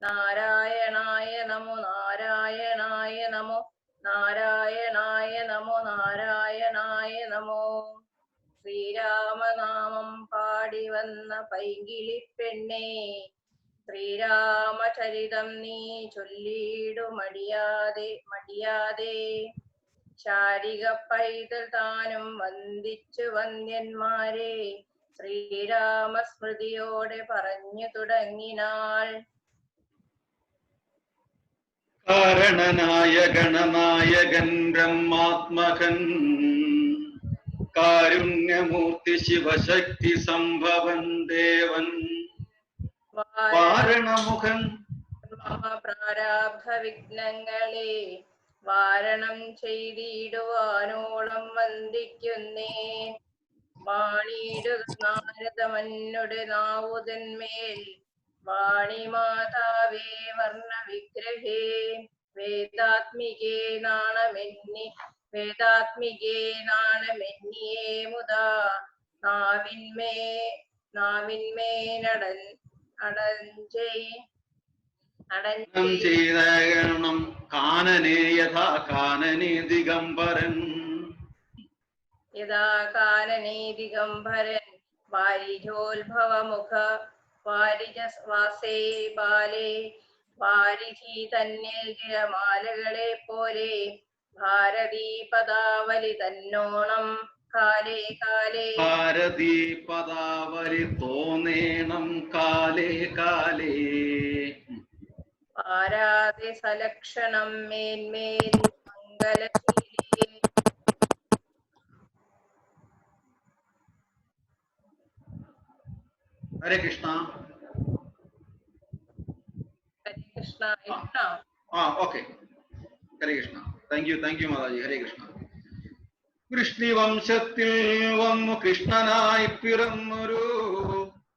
നാരായണായ നമോ നാരായണായ നമോ നാരായണായ നമോ നാരായണായ നമോ. ശ്രീരാമനാമം പാടി വന്ന പൈങ്കിളി പെണ്ണേ, ശ്രീരാമചരിതം നീ ചൊല്ലിയിടുമടിയാതെ മടിയാതെ. ശാരിക പൈതൽ താനും വന്ദിച്ചു വന്ദ്യന്മാരെ, ശ്രീരാമസ്മൃതിയോടെ പറഞ്ഞു തുടങ്ങിനാൾ. കാരണനായ ഗണനായകൻ ബ്രഹ്മാത്മകൻ, കാരുണ്യമൂർത്തി ശിവശക്തി സംഭവൻ ദേവൻ, വാരണമുഖൻ പ്രാരാബ്ധ വിഘ്നങ്ങളെ വാരണം ചെയ്തിടുവാനോളം വന്ദിക്കുന്നേ. വാണിയിടുക നാരദമന്നുടെ നാവുതന്മേൽ, വാണിമാതാവേ വർണ്ണ വിഗ്രഹേ, വേദാത്മികേ നാണമെന്നിയേ മുതാ. നാവിന്മേ ചെയ്തണം കാനനേ യഥാ കാനനേ ദിഗംബരൻ, യഥാ കാനനേ ദിഗംബരൻ. വാരിജോത്ഭവമുഖ വാരിജവാസേ ബാലേ, വാരിധി തന്നിൽ തിരമാലകളെ പോലെ, ഭാരതീ പദാവലി തന്നോണം കാലേ കാലേ. ഭാരതീ പദാവലി തോന്നേണം കാലേ കാലേ. പാരാതെ സലക്ഷണം മേന്മേൽ മംഗലശീലേ. Hare Krishna. Hare Krishna. Okay. Hare Krishna. Thank you മാതാജി. ഹരേ കൃഷ്ണ. കൃഷ്ണിവംശത്തിൽ വന്നു കൃഷ്ണനായി പിറന്നൊരു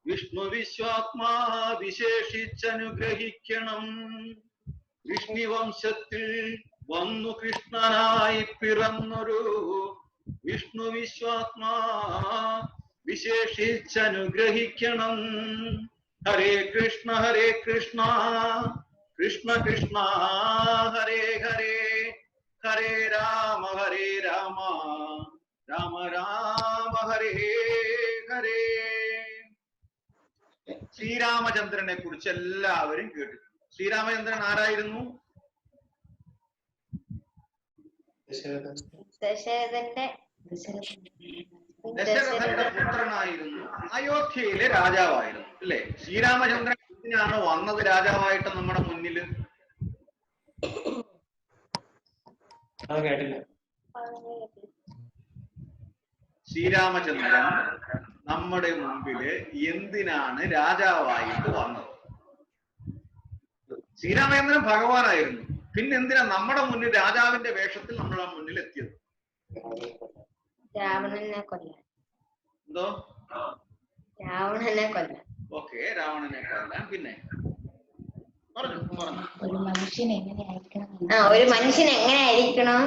വിഷ്ണു വിശ്വാത്മാ വിശേഷിച്ചനുഗ്രഹിക്കണം. കൃഷ്ണിവംശത്തിൽ വന്നു കൃഷ്ണനായി പിറന്നൊരു വിഷ്ണു വിശ്വാത്മാ വിശേഷിച്ചനുഗ്രഹിക്കണം. ഹരേ കൃഷ്ണ കൃഷ്ണ കൃഷ്ണ ഹരേ ഹരേ, ഹരേ രാമ രാമ രാമ ഹരേ ഹരേ. ശ്രീരാമചന്ദ്രനെ കുറിച്ച് എല്ലാവരും കേട്ടിട്ടുണ്ട്. ശ്രീരാമചന്ദ്രൻ ആരായിരുന്നു? ദശരഥന്റെ പുത്രനായിരുന്നു. അയോധ്യയിലെ രാജാവായിരുന്നു അല്ലെ? ശ്രീരാമചന്ദ്രൻ എന്തിനാണ് വന്നത് രാജാവായിട്ട് നമ്മുടെ മുന്നില്? ശ്രീരാമചന്ദ്രൻ നമ്മുടെ മുമ്പില് എന്തിനാണ് രാജാവായിട്ട് വന്നത്? ശ്രീരാമചന്ദ്രൻ ഭഗവാനായിരുന്നു. പിന്നെന്തിനാ നമ്മുടെ മുന്നിൽ രാജാവിന്റെ വേഷത്തിൽ നമ്മുടെ മുന്നിൽ എത്തിയത്? രാവണനെ കൊല്ലാൻ. എന്തോ? രാവണനെ കൊല്ലാൻ. ഓക്കെ, രാവണനെ കൊല്ലാൻ. പിന്നെ ഒരു മനുഷ്യൻ എങ്ങനെയായിരിക്കണം?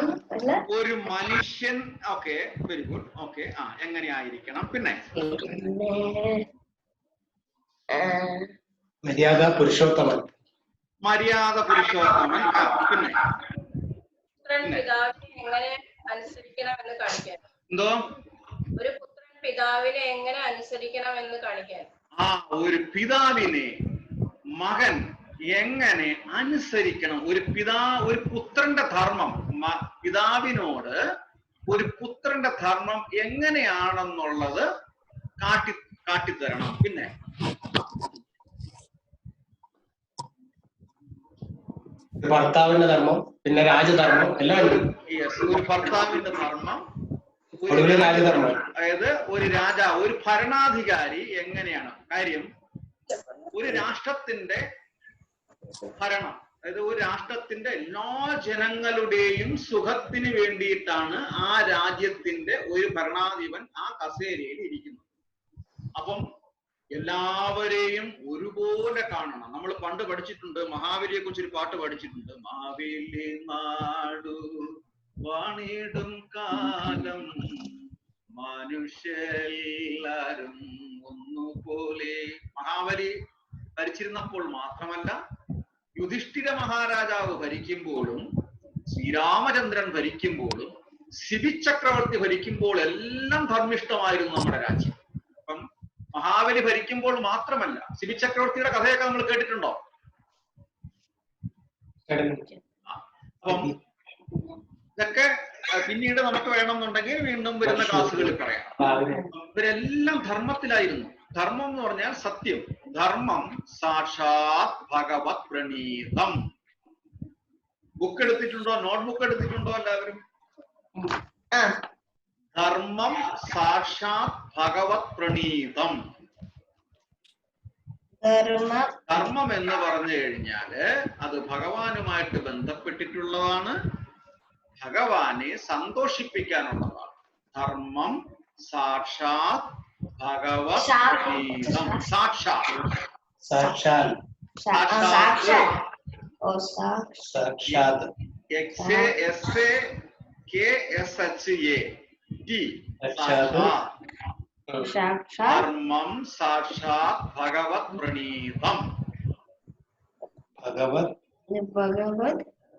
ഒരു മനുഷ്യൻ. Okay, very good. ഓക്കെ, എങ്ങനെയായിരിക്കണം? പിന്നെ മര്യാദ പുരുഷോത്തമൻ. പിന്നെ എങ്ങനെ അനുസരിക്കണം എന്ന് കാണിക്കാൻ. എന്തോ? ഒരു പുത്രൻ പിതാവിനെ എങ്ങനെ അനുസരിക്കണം എന്ന് കാണിക്കാൻ. ഒരു പിതാവിനെ മകൻ എങ്ങനെ അനുസരിക്കണം, ഒരു പുത്രന്റെ ധർമ്മം, പിതാവിനോട് ഒരു പുത്രന്റെ ധർമ്മം എങ്ങനെയാണെന്നുള്ളത് കാട്ടിത്തരണം. പിന്നെ ഭർത്താവിന്റെ ധർമ്മം, പിന്നെ രാജധർമ്മം എല്ലാം ഉണ്ട്. ഒരു ഭർത്താവിന്റെ ധർമ്മം, രാജധർമ്മം. അതായത് ഒരു രാജാവ്, ഒരു ഭരണാധികാരി എങ്ങനെയാണ് കാര്യം, ഒരു രാഷ്ട്രത്തിന്റെ ഭരണം, അതായത് ഒരു രാഷ്ട്രത്തിന്റെ എല്ലാ ജനങ്ങളുടെയും സുഖത്തിന് വേണ്ടിയിട്ടാണ് ആ രാജ്യത്തിന്റെ ഒരു ഭരണാധിപൻ ആ കസേരയിൽ ഇരിക്കുന്നത്. അപ്പം എല്ലാവരെയും ഒരുപോലെ കാണണം. നമ്മൾ പണ്ട് പഠിച്ചിട്ടുണ്ട്, മഹാബലിയെ കുറിച്ചൊരു പാട്ട് പഠിച്ചിട്ടുണ്ട്. മാവേലി നാടു വാണിടും കാലം മനുഷ്യരെല്ലാരും ഒന്നുപോലെ. മഹാബലി ഭരിച്ചിരുന്നപ്പോൾ മാത്രമല്ല, യുധിഷ്ഠിര മഹാരാജാവ് ഭരിക്കുമ്പോഴും ശ്രീരാമചന്ദ്രൻ ഭരിക്കുമ്പോഴും ശിബി ചക്രവർത്തി ഭരിക്കുമ്പോൾ എല്ലാം ധർമ്മിഷ്ഠമായിരുന്നു നമ്മുടെ രാജ്യം. അപ്പം മഹാബലി ഭരിക്കുമ്പോൾ മാത്രമല്ല, ശിബി ചക്രവർത്തിയുടെ കഥയൊക്കെ നമ്മൾ കേട്ടിട്ടുണ്ടോ? അപ്പം ഇതൊക്കെ പിന്നീട് നമുക്ക് വേണമെന്നുണ്ടെങ്കിൽ വീണ്ടും വരുന്ന ക്ലാസ്സുകളിൽ പറയാം. ഇവരെല്ലാം ധർമ്മത്തിലായിരുന്നു. ധർമ്മം എന്ന് പറഞ്ഞാൽ സത്യം. ധർമ്മം സാക്ഷാത് ഭഗവത് പ്രണീതം. ബുക്ക് എടുത്തിട്ടുണ്ടോ? നോട്ട്ബുക്ക് എടുത്തിട്ടുണ്ടോ എല്ലാവരും? ധർമ്മം സാക്ഷാത് ഭഗവത് പ്രണീതം. ധർമ്മം എന്ന് പറഞ്ഞു കഴിഞ്ഞാല് അത് ഭഗവാനുമായിട്ട് ബന്ധപ്പെട്ടിട്ടുള്ളതാണ്, ഭഗവാനെ സന്തോഷിപ്പിക്കാനുള്ളതാണ്. ധർമ്മം സാക്ഷാത് ഭഗവത് പ്രണീതം. സാക്ഷാത് ധർമ്മം സാക്ഷാത് ഭഗവത് പ്രണീതം.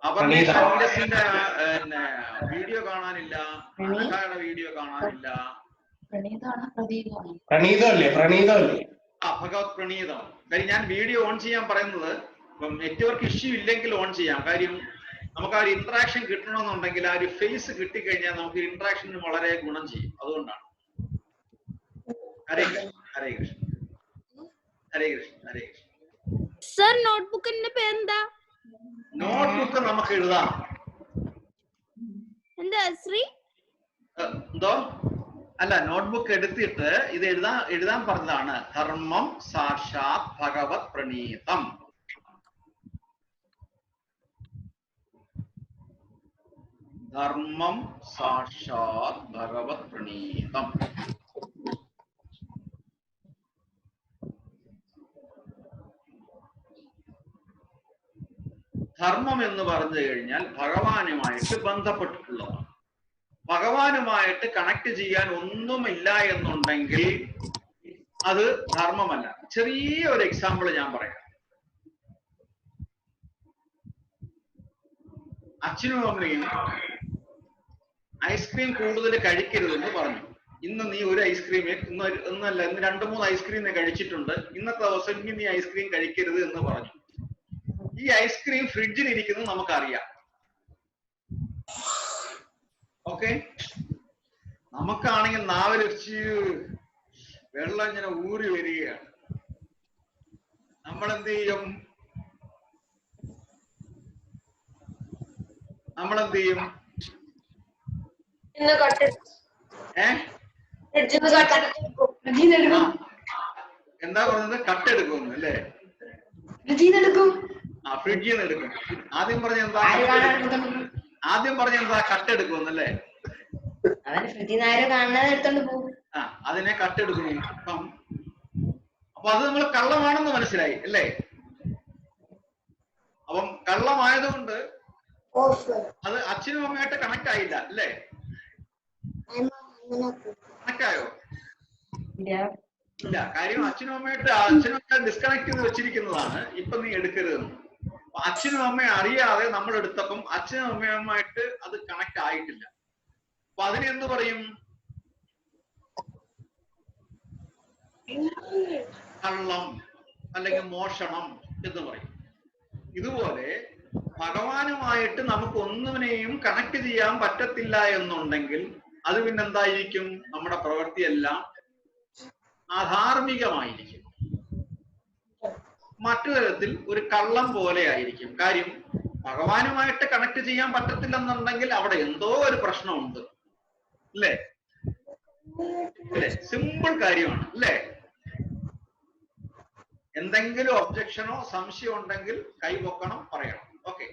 അവരുടെ വീഡിയോ കാണാനില്ല, അനഘയുടെ വീഡിയോ കാണാനില്ല. ഭഗവത് പ്രണീതം. കാര്യം ഞാൻ വീഡിയോ ഓൺ ചെയ്യാൻ പറയുന്നത് ഇപ്പം നെറ്റ്വർക്ക് ഇഷ്യൂ ഇല്ലെങ്കിൽ ഓൺ ചെയ്യാം. കാര്യം നമുക്ക് ആ ഒരു ഇന്ററാക്ഷൻ കിട്ടണമെന്നുണ്ടെങ്കിൽ ആ ഒരു ഫേസ് കിട്ടിക്കഴിഞ്ഞാൽ നമുക്ക് ഇന്ററാക്ഷന് വളരെ ഗുണം ചെയ്യും. അതുകൊണ്ടാണ്. ഹരേ കൃഷ്ണ, ഹരേ കൃഷ്ണ, ഹരേ കൃഷ്ണ, ഹരേ കൃഷ്ണ. സർ നോട്ട്ബുക്കിന്റെ പേരെന്താ? നോട്ട്ബുക്ക് നമുക്ക് എഴുതാം. എന്താ ശ്രീ? എന്തോ അല്ല, നോട്ട്ബുക്ക് എടുത്തിട്ട് ഇത് എഴുതാൻ പറഞ്ഞതാണ്. ധർമ്മം സാക്ഷാത് ഭഗവത് പ്രണീതം. ധർമ്മം സാക്ഷാത് ഭഗവത് പ്രണീതം. ധർമ്മം എന്ന് പറഞ്ഞു കഴിഞ്ഞാൽ ഭഗവാനുമായിട്ട് ബന്ധപ്പെട്ടിട്ടുള്ളതാണ്. ഭഗവാനുമായിട്ട് കണക്ട് ചെയ്യാൻ ഒന്നുമില്ല എന്നുണ്ടെങ്കിൽ അത് ധർമ്മമല്ല. ചെറിയ ഒരു എക്സാമ്പിൾ ഞാൻ പറയാം. അച്ഛനും അമ്മയും ഐസ്ക്രീം കൂടുതൽ കഴിക്കരുതെന്ന് പറഞ്ഞു. ഇന്ന് നീ ഒരു ഐസ്ക്രീം ഇന്നല്ല, ഇന്ന് 2-3 ഐസ്ക്രീം കഴിച്ചിട്ടുണ്ട്, ഇന്നത്തെ ദിവസം ഇനി നീ ഐസ്ക്രീം കഴിക്കരുത് എന്ന് പറഞ്ഞു. ഈ ഐസ്ക്രീം ഫ്രിഡ്ജിൽ ഇരിക്കുന്നത് നമുക്കറിയാം. ഓക്കെ, നമുക്കാണെങ്കിൽ നാവിലൊരിച്ച് വെള്ളം ഇങ്ങനെ ഊറി വരികയാണ്. നമ്മളെന്ത് ചെയ്യും? എന്താ പറഞ്ഞത്? കട്ടെടുക്കുന്നു അല്ലേ? ഫ്രിഡ്ജിൽ നിന്ന് എടുക്കും. ആദ്യം പറഞ്ഞ എന്താ? കട്ടെടുക്കുന്നു അല്ലേ? അതിനെ കട്ടെടുക്കുന്നു. അപ്പൊ അത് നമ്മൾ കള്ളമാണെന്ന് മനസ്സിലായി അല്ലേ? അപ്പം കള്ളമായതുകൊണ്ട് അത് അച്ഛനും അമ്മയായിട്ട് കണക്ട് ആയില്ല അല്ലേ? കണക്ട് ആയോ? ഇല്ല. കാര്യം അച്ഛനും അമ്മയായിട്ട് ഡിസ്കണക്ട് ചെയ്ത് വെച്ചിരിക്കുന്നതാണ്. ഇപ്പൊ നീ എടുക്കരുതെന്ന്. അച്ഛനും അമ്മയെ അറിയാതെ നമ്മൾ എടുത്തപ്പം അച്ഛനും അമ്മയുമായിട്ട് അത് കണക്ട് ആയിട്ടില്ല. അപ്പൊ അതിനെന്ത് പറയും? കള്ളം അല്ലെങ്കിൽ മോഷണം എന്ന് പറയും. ഇതുപോലെ ഭഗവാനുമായിട്ട് നമുക്ക് ഒന്നിനെയും കണക്ട് ചെയ്യാൻ പറ്റത്തില്ല എന്നുണ്ടെങ്കിൽ അത് പിന്നെന്തായിരിക്കും? നമ്മുടെ പ്രവൃത്തിയെല്ലാം അധാർമികമായിരിക്കും. മറ്റു തരത്തിൽ ഒരു കള്ളം പോലെ ആയിരിക്കും. കാര്യം ഭഗവാനുമായിട്ട് കണക്ട് ചെയ്യാൻ പറ്റത്തില്ലെന്നുണ്ടെങ്കിൽ അവിടെ എന്തോ ഒരു പ്രശ്നമുണ്ട് അല്ലേ? സിമ്പിൾ കാര്യമാണ് അല്ലേ? എന്തെങ്കിലും ഒബ്ജക്ഷനോ സംശയം ഉണ്ടെങ്കിൽ കൈപൊക്കണം, പറയണം. ഓക്കെ,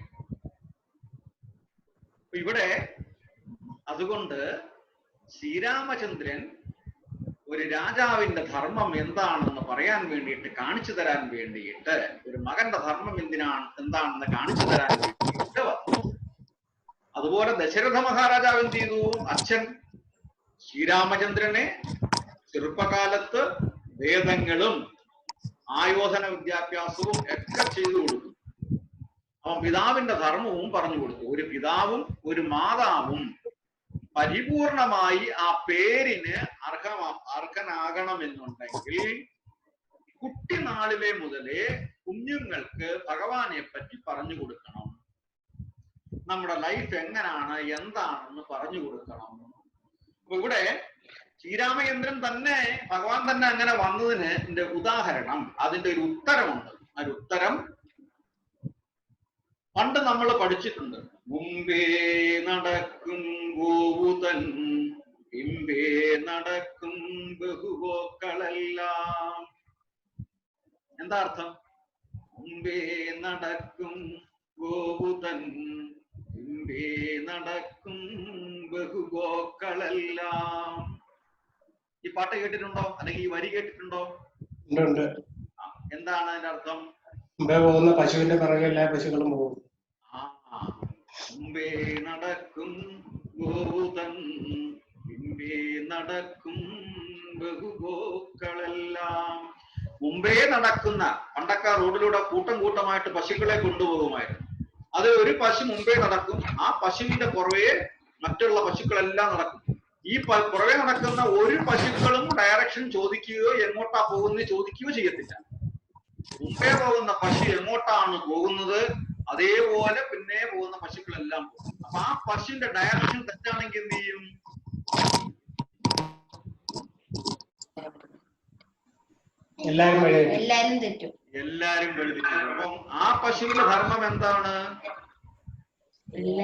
ഇവിടെ അതുകൊണ്ട് ശ്രീരാമചന്ദ്രൻ ഒരു രാജാവിന്റെ ധർമ്മം എന്താണെന്ന് പറയാൻ വേണ്ടിയിട്ട്, കാണിച്ചു തരാൻ വേണ്ടിയിട്ട്, ഒരു മകന്റെ ധർമ്മം എന്താണെന്ന് കാണിച്ചു തരാൻ വേണ്ടിയിട്ട് വന്നു. അതുപോലെ ദശരഥ മഹാരാജാവ് എന്ത് ചെയ്തു? അച്ഛൻ ശ്രീരാമചന്ദ്രനെ ചെറുപ്പകാലത്ത് വേദങ്ങളും ആയോധന വിദ്യാഭ്യാസവും ഒക്കെ ചെയ്തു കൊടുത്തു. അപ്പം പിതാവിന്റെ ധർമ്മവും പറഞ്ഞു കൊടുത്തു. ഒരു പിതാവും ഒരു മാതാവും പരിപൂർണമായി ആ പേരിന് അർഹനാകണമെന്നുണ്ടെങ്കിൽ കുട്ടിനാളിലെ മുതലേ കുഞ്ഞുങ്ങൾക്ക് ഭഗവാനെ പറ്റി പറഞ്ഞു കൊടുക്കണം. നമ്മുടെ ലൈഫ് എങ്ങനാണ് എന്താണെന്ന് പറഞ്ഞു കൊടുക്കണം. അപ്പൊ ഇവിടെ ശ്രീരാമചന്ദ്രൻ തന്നെ ഭഗവാൻ തന്നെ അങ്ങനെ വന്നതിന് ഉദാഹരണം, അതിന്റെ ഒരു ഉത്തരമുണ്ട്. ആ ഉത്തരം പണ്ട് നമ്മൾ പഠിച്ചിട്ടുണ്ട്. മുമ്പേ നടക്കും ഗോവുതൻ പിമ്പേ നടക്കും ബഹുഗോക്കളെല്ലാം. എന്താ അർത്ഥം? മുമ്പേ നടക്കും ഗോവുതൻ പിമ്പേ നടക്കും ബഹുഗോക്കളെല്ലാം. ഈ പാട്ട് കേട്ടിട്ടുണ്ടോ? അല്ലെങ്കിൽ ഈ വരി കേട്ടിട്ടുണ്ടോ? എന്താണ് അതിന്റെ അർത്ഥം? മുമ്പേ പോകുന്ന പശുവിന്റെ പിറകെ എല്ലാ പശുക്കളും പോകും. മുമ്പേ നടക്കും ഗോതൻ പിമ്പേ നടക്കും ബഹുഗോക്കളെല്ലാം. മുമ്പേ നടക്കുന്ന, പണ്ടൊക്കെ റോഡിലൂടെ കൂട്ടം കൂട്ടമായിട്ട് പശുക്കളെ കൊണ്ടുപോകുമായിരുന്നു. അത് ഒരു പശു മുമ്പേ നടക്കും, ആ പശുവിന്റെ പുറകെ മറ്റുള്ള പശുക്കളെല്ലാം നടക്കും. ഈ പുറകെ നടക്കുന്ന ഒരു പശുക്കളും ഡയറക്ഷൻ ചോദിക്കുകയോ എങ്ങോട്ടാ പോകുന്നത് ചോദിക്കുകയോ ചെയ്യത്തില്ല. മുമ്പേ പോകുന്ന പശു എങ്ങോട്ടാണ് പോകുന്നത് അതേപോലെ പിന്നെ പോകുന്ന പശുക്കളെല്ലാം പോകും. അപ്പൊ ആ പശുവിന്റെ ഡയറക്ഷൻ തെറ്റാണെങ്കിൽ എന്ത് ചെയ്യും? എല്ലാരും തെറ്റും. എല്ലാരും വഴുതിക്കും. അപ്പം ആ പശുവിന്റെ ധർമ്മം എന്താണ്? നല്ല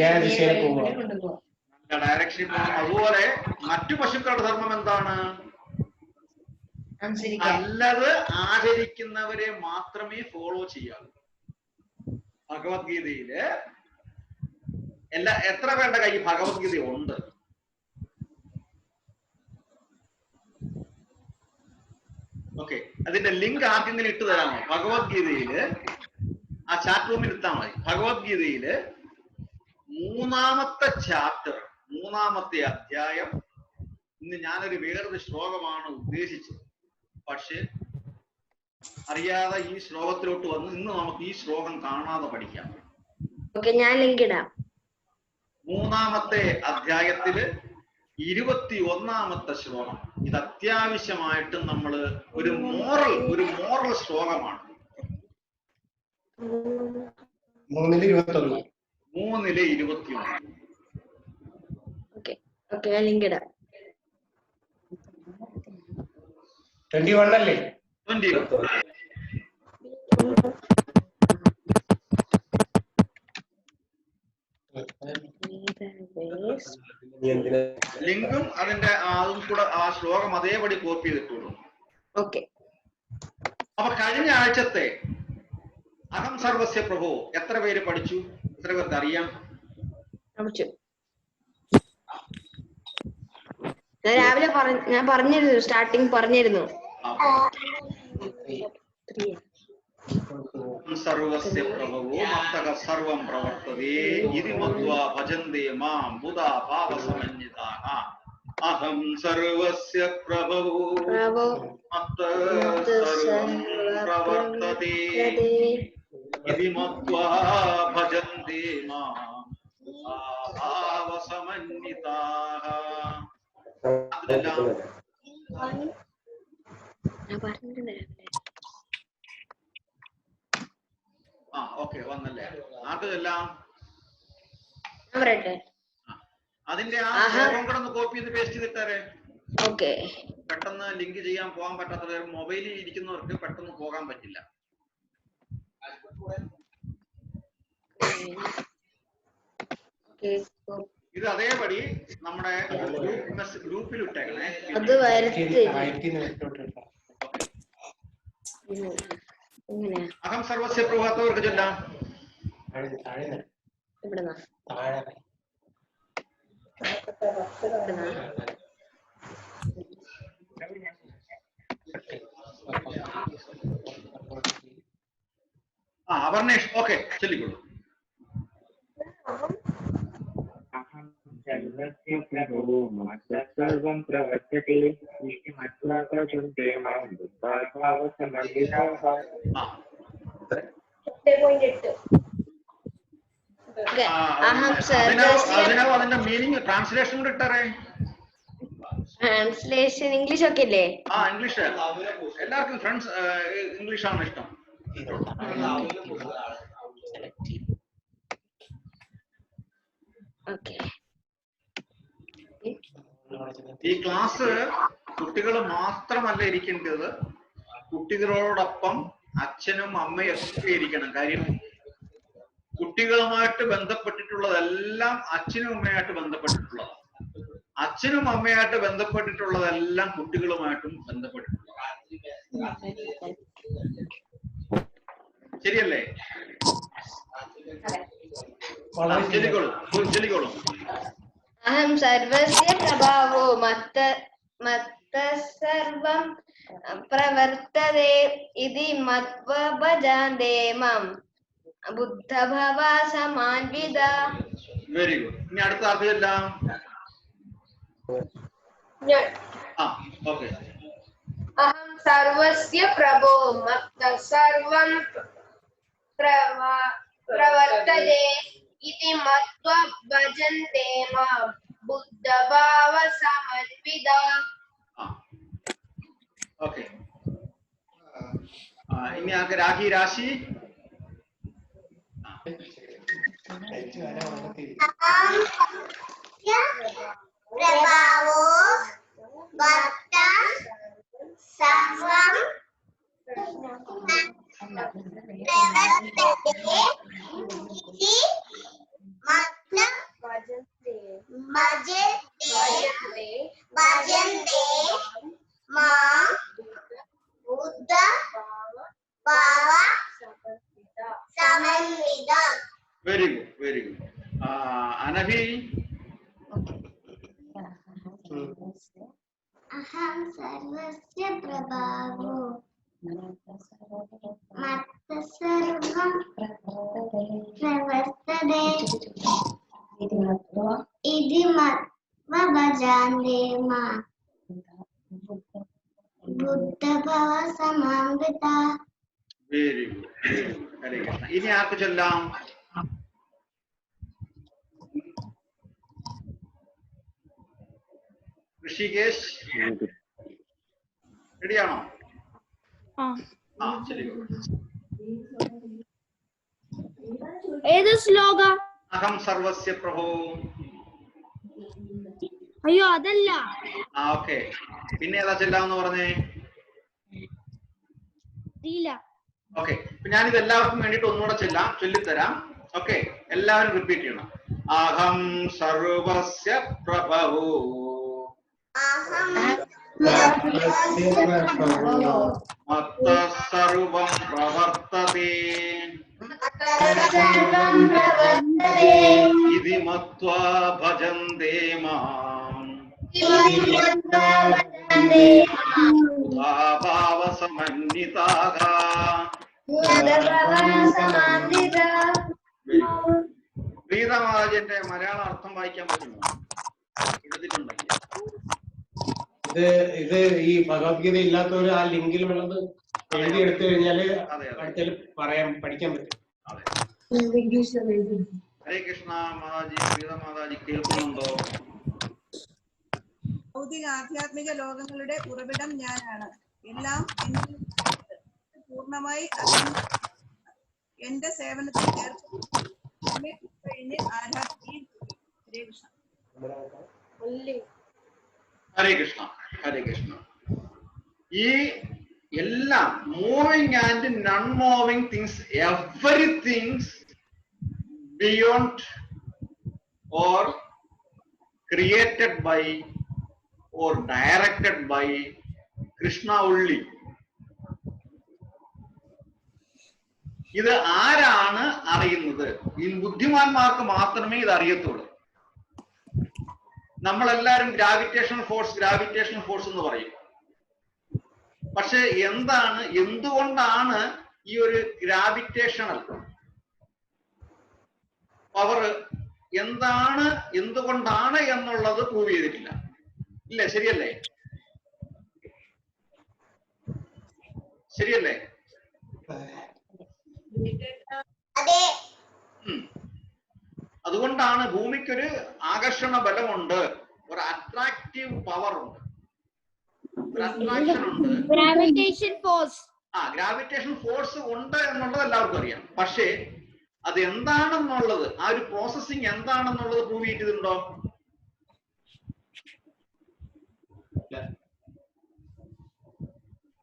ഡയറക്ഷനിൽ പോകും. അതുപോലെ മറ്റു പശുക്കളുടെ ധർമ്മം എന്താണ്? നല്ലത് ആചരിക്കുന്നവരെ മാത്രമേ ഫോളോ ചെയ്യാവൂ. ഭഗവത്ഗീതയില് എത്ര പേരുടെ കൈ ഭഗവത്ഗീത ഉണ്ട്? ഓക്കെ, അതിന്റെ ലിങ്ക് ആർക്കെങ്കിലും ഇട്ട് തരാമോ? ഭഗവത്ഗീതയില് ആ ചാറ്റ് റൂമിൽ ഇട്ടാൽ മതി. ഭഗവത്ഗീതയില് 3-ാമത്തെ ചാപ്റ്റർ, 3-ാമത്തെ അധ്യായം. ഇന്ന് ഞാനൊരു വേറൊരു ശ്ലോകമാണ് ഉദ്ദേശിച്ചത്, പക്ഷെ അറിയാതെ ഈ ശ്ലോകത്തിലോട്ട് വന്ന് ഇന്ന് നമുക്ക് ഈ ശ്ലോകം കാണാതെ പഠിക്കാം. ഞാൻ ലിങ്ക് ഇടാം. 3-ാമത്തെ അധ്യായത്തില് 21-ാമത്തെ ശ്ലോകം. ഇത് അത്യാവശ്യമായിട്ടും നമ്മൾ ഒരു മോറൽ ശ്ലോകമാണ്. 3-ൽ 21. ഞാൻ ലിങ്ക് ഇടാം. 21 അല്ലേ? 21. ലിങ്കും അതിന്റെ അതും കൂടെ ആ ശ്ലോകം അതേപടി കോപ്പി ചെയ്തിട്ടുള്ളൂ. ഓക്കെ. അപ്പൊ കഴിഞ്ഞ ആഴ്ചത്തെ അഹം സർവസ്യ പ്രഭോ എത്ര പേര് പഠിച്ചു? എത്ര പേർക്ക് അറിയാം? രാവിലെ ഞാൻ പറഞ്ഞിരുന്നു, സ്റ്റാർട്ടിങ് പറഞ്ഞിരുന്നു. സർവസ്യ പ്രഭവോ മത്തഃ സർവം പ്രവർത്തതേ ഇതി മത്വാ ഭജന്തേ മാം ബുധാ ഭാവസമന്വിതാഃ. അഹം സർവസ്യ പ്രഭവോ മത്തഃ സർവം പ്രവർത്തതേ ഇതി മത്വാ ഭജന്തേ മാം ബുധാ ഭാവസമന്വിതാഃ. ഓക്കെ, വന്നല്ലേ? ആർക്കെല്ലാം അതിന്റെ ആ ശ്ലോകം കൂടെ ഒന്ന് കോപ്പി ചെയ്ത് പേസ്റ്റ് ചെയ്തിട്ടേ. ഓക്കെ. പെട്ടെന്ന് ലിങ്ക് ചെയ്യാൻ പോകാൻ പറ്റാത്തവർ, മൊബൈലിൽ ഇരിക്കുന്നവർക്ക് പെട്ടെന്ന് പോകാൻ പറ്റില്ല. ഇത് അതേപടി നമ്മുടെ ഗ്രൂപ്പിൽ ഇട്ടേക്കണേ. അഹം സർവസ്യ പ്രഭാത്തവർക്ക് ചൊല്ലാം. അവർണേഷ് ഓക്കെ ചൊല്ലിക്കോളൂ. സർവം പ്രവർത്തത്തെ അഹം അതിന്റെ മീനിങ് ട്രാൻസ്ലേഷൻ കൂടെ ഇട്ടറേ. ട്രാൻസ്ലേഷൻ ഇംഗ്ലീഷ് ഒക്കെ ഇല്ലേ? ഇംഗ്ലീഷ് എല്ലാവർക്കും ഫ്രണ്ട്സ് ഇംഗ്ലീഷ് ആണ് ഇഷ്ടം. ഈ ക്ലാസ് കുട്ടികൾ മാത്രമല്ല ഇരിക്കേണ്ടത്, കുട്ടികളോടൊപ്പം അച്ഛനും അമ്മയും ഒക്കെ ഇരിക്കണം. കാര്യം കുട്ടികളുമായിട്ട് ബന്ധപ്പെട്ടിട്ടുള്ളതെല്ലാം അച്ഛനും അമ്മയായിട്ട് ബന്ധപ്പെട്ടിട്ടുള്ളതാണ്. അച്ഛനും അമ്മയായിട്ട് ബന്ധപ്പെട്ടിട്ടുള്ളതെല്ലാം കുട്ടികളുമായിട്ടും ബന്ധപ്പെട്ടിട്ടുള്ളതാണ്. ശരിയല്ലേ? ചൊല്ലിക്കോളും. അഹം സർവസ്യ പ്രഭാവോ മത്ത സർവം പ്രവർത്തതേ ഇതി മത്വാ ഭജന്തെ മാം ബുദ്ധഭവ സമാൻവിത. Very good. ഇനി അടുത്ത അർത്ഥമെല്ലാം ഓക്കെ. അഹം സർവസ്യ പ്രഭോ മത്ത സർവം പ്രവർത്തതേ ഇതി മത്വാ ഭജന്തെ മാം ബുദ്ധഭാവ സമന്വിത. ഓക്കെ. ഇനി ആൾക്ക് രാശി. പ്രഭാവോ മത്ത സർവം പ്രവർത്തതേ ഇതി മത്വാ ഭജന്തെ മാം ബുദ്ധഭാവ സമന്വിത. Very good. അനഭി. അഹം സർവസ്യ പ്രഭാവോ മത്ത സർവം പ്രവർത്തതേ ഇതി മത്വാ ഭജന്തെ മാം ബുദ്ധഭാവ സമന്വിത. Very good. ഹരേ കൃഷ്ണ. ഇനി ആർക്ക് ചൊല്ലാം? ഋഷികേശ് റെഡിയാണോ? ഏത് ശ്ലോക? അഹം സർവസ്യ പ്രഭോ. അയ്യോ അതല്ല. ഓക്കെ. പിന്നെ ഏതാ ചെല്ലാന്ന് പറഞ്ഞേ? ഓക്കെ. ഞാനിത് എല്ലാവർക്കും വേണ്ടിട്ട് ഒന്നുകൂടെ ചൊല്ലിത്തരാം. ഓക്കെ, എല്ലാവരും റിപ്പീറ്റ് ചെയ്യണം. അഹം സർവസ്യ പ്രഭോ മത്ത സർവം പ്രവർത്തതേ ഇതി മത്വാ ഭജന്തെ മാം ഭാവ സമന്വിതാഃ. പ്രീതമാതാജിന്റെ മലയാള അർത്ഥം വായിക്കാൻ പറ്റുമോ? എടുത്തിട്ടുണ്ടെങ്കിൽ ഇത് ഈ ഭഗവത്ഗീത ഇല്ലാത്തവര് ആ ലിങ്കിലുള്ളത് എഴുതി എടുത്തു കഴിഞ്ഞാല് പഠിക്കാൻ പറ്റും. ഹരേ കൃഷ്ണ മാതാജി, പ്രീതമാതാജി കേൾക്കുന്നുണ്ടോ? ഭൗതിക ആധ്യാത്മിക ലോകങ്ങളുടെ ഉറവിടം ഞാനാണ്. എല്ലാം പൂർണ്ണമായി എന്റെ സേവനത്തിൽ കഴിഞ്ഞ് ആരാധിക്കുകയും. ഹരേ കൃഷ്ണ. ഹരേ കൃഷ്ണ. ഹരേ കൃഷ്ണ. ഈ എല്ലാം moving and non moving things, everything's beyond or created by or directed by Krishna only. ഇത് ആരാണ് അറിയുന്നത്? ഈ ബുദ്ധിമാന്മാർക്ക് മാത്രമേ ഇത് അറിയത്തുള്ളൂ. നമ്മളെല്ലാരും ഗ്രാവിറ്റേഷൻ ഫോഴ്സ് എന്ന് പറയും. പക്ഷെ എന്തുകൊണ്ടാണ് ഈ ഒരു ഗ്രാവിറ്റേഷണൽ പവർ എന്തുകൊണ്ടാണ് എന്നുള്ളത് പ്രൂവ് ചെയ്തിട്ടില്ല. ഇല്ല, ശരിയല്ലേ? അതുകൊണ്ടാണ് ഭൂമിക്കൊരു ആകർഷണ ബലമുണ്ട്, ഒരു അട്രാക്റ്റീവ് പവർ ഉണ്ട്, ഒരു അട്രാക്ഷൻ ഉണ്ട്, ഗ്രാവിറ്റേഷൻ ഫോഴ്സ്. ഗ്രാവിറ്റേഷൻ ഫോഴ്സ് ഉണ്ട് എന്നുള്ളത് എല്ലാവർക്കും അറിയാം. പക്ഷേ അത് എന്താണെന്നുള്ളത്, ആ ഒരു പ്രോസസ്സിങ് എന്താണെന്നുള്ളത് പ്രൂവ് ചെയ്തിട്ടുണ്ടോ?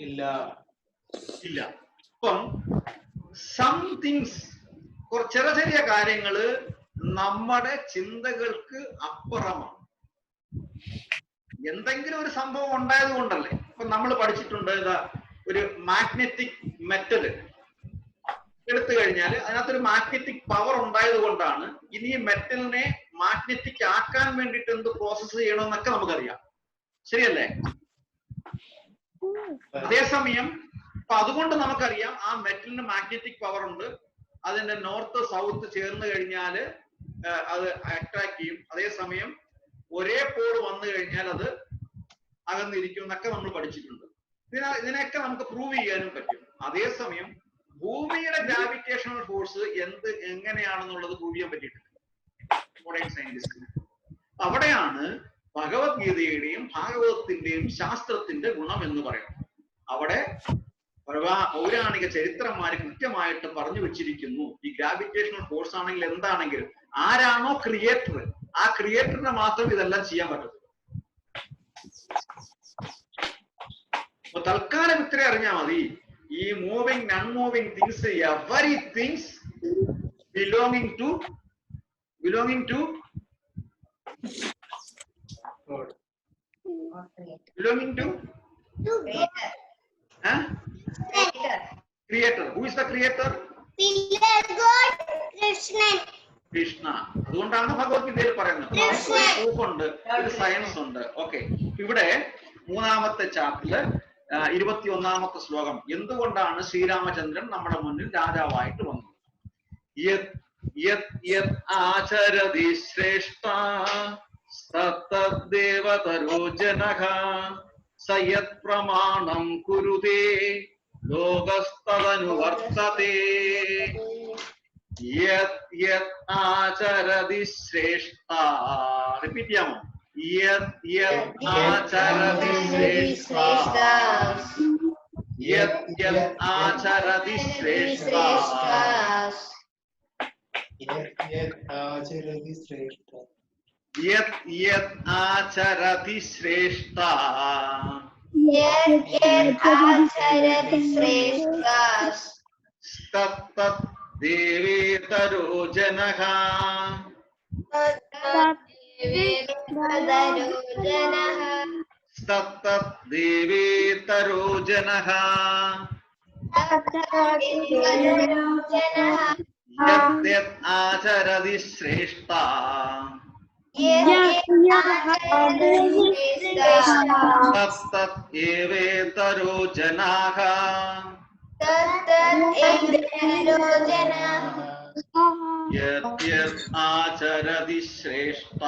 ഇല്ല. ഇല്ല. ഇപ്പം സം തിങ്സ്, ചെറിയ ചെറിയ കാര്യങ്ങള് നമ്മുടെ ചിന്തകൾക്ക് അപ്പുറമാണ്. എന്തെങ്കിലും ഒരു സംഭവം ഉണ്ടായത് കൊണ്ടല്ലേ. ഇപ്പൊ നമ്മൾ പഠിച്ചിട്ടുണ്ട്, ഇതാ ഒരു മാഗ്നറ്റിക് മെറ്റൽ എടുത്തു കഴിഞ്ഞാൽ അതിനകത്തൊരു മാഗ്നറ്റിക് പവർ ഉണ്ടായത് കൊണ്ടാണ് ഇനി ഈ മെറ്റലിനെ മാഗ്നറ്റിക് ആക്കാൻ വേണ്ടിയിട്ട് എന്ത് പ്രോസസ്സ് ചെയ്യണമെന്നൊക്കെ നമുക്കറിയാം. ശരിയല്ലേ? അതേസമയം അപ്പൊ അതുകൊണ്ട് നമുക്കറിയാം ആ മെറ്റലിന് മാഗ്നറ്റിക് പവർ ഉണ്ട്, അതിന്റെ നോർത്ത് സൗത്ത് ചേർന്ന് കഴിഞ്ഞാൽ അത് അട്രാക്ട് ചെയ്യും. അതേസമയം ഒരേ പോൾ വന്നു കഴിഞ്ഞാൽ അത് അകന്നിരിക്കും എന്നൊക്കെ നമ്മൾ പഠിച്ചിട്ടുണ്ട്. ഇതിനൊക്കെ നമുക്ക് പ്രൂവ് ചെയ്യാനും പറ്റും. അതേസമയം ഭൂമിയുടെ ഗ്രാവിറ്റേഷണൽ ഫോഴ്സ് എങ്ങനെയാണെന്നുള്ളത് പ്രൂവ് ചെയ്യാൻ പറ്റിയിട്ടില്ല മോഡേൺ സയന്റിസ്റ്റിന്. അവിടെയാണ് ഭഗവത്ഗീതയുടെയും ഭാഗവതത്തിന്റെയും ശാസ്ത്രത്തിന്റെ ഗുണം എന്ന് പറയുന്നത്. അവിടെ പൗരാണിക ചരിത്രന്മാര് കൃത്യമായിട്ട് പറഞ്ഞു വെച്ചിരിക്കുന്നു, ഈ ഗ്രാവിറ്റേഷണൽ ഫോഴ്സ് ആണെങ്കിൽ എന്താണെങ്കിലും ആരാണോ ക്രിയേറ്റർ, ആ ക്രിയേറ്ററിന് മാത്രം ഇതെല്ലാം ചെയ്യാൻ പറ്റത്തുള്ളൂ. അപ്പൊ തൽക്കാലം ഇത്ര അറിഞ്ഞാൽ മതി. ഈ moving unmoving things, every things belonging to creator. Who is the creator? Krishna. അതുകൊണ്ടാണ് ഭഗവത്ഗീതയിൽ പറയുന്നത്. പ്രൂഫ് ഉണ്ട്, ഒരു സയൻസ് ഉണ്ട്. ഓക്കെ, ഇവിടെ മൂന്നാമത്തെ ചാപ്റ്ററില് 21ാമത്തെ ശ്ലോകം. എന്തുകൊണ്ടാണ് ശ്രീരാമചന്ദ്രൻ നമ്മുടെ മുന്നിൽ രാജാവായിട്ട് വന്നത്? ആചരതി ശ്രേഷ്ഠ സത്തദ്ദേവതരോ ജനഃ സയത് പ്രമാണം കുരുതേ ലോകസ്തദനുവർത്തതേ. ആചരതി ശ്രേഷ്ഠ. റിപ്പീറ്റ് ചെയ്യാമോ? ആചരതി ശ്രേഷ്ഠ. ആചരതി ശ്രേഷ്ഠ. ആചരതി ശ്രേഷ്ഠ. ആചരതി ശ്രേഷ്ഠ. തത്തത് ദേവേതരോ ജനഃ. തത്തത് ദേവേതരോ ജനഃ. യദ്യത് ആചരതി ശ്രേഷ്ഠ. തത്തത് ഏവേതരോ ജനാഃ. യദ്യത് ആചരതി ശ്രേഷ്ഠ.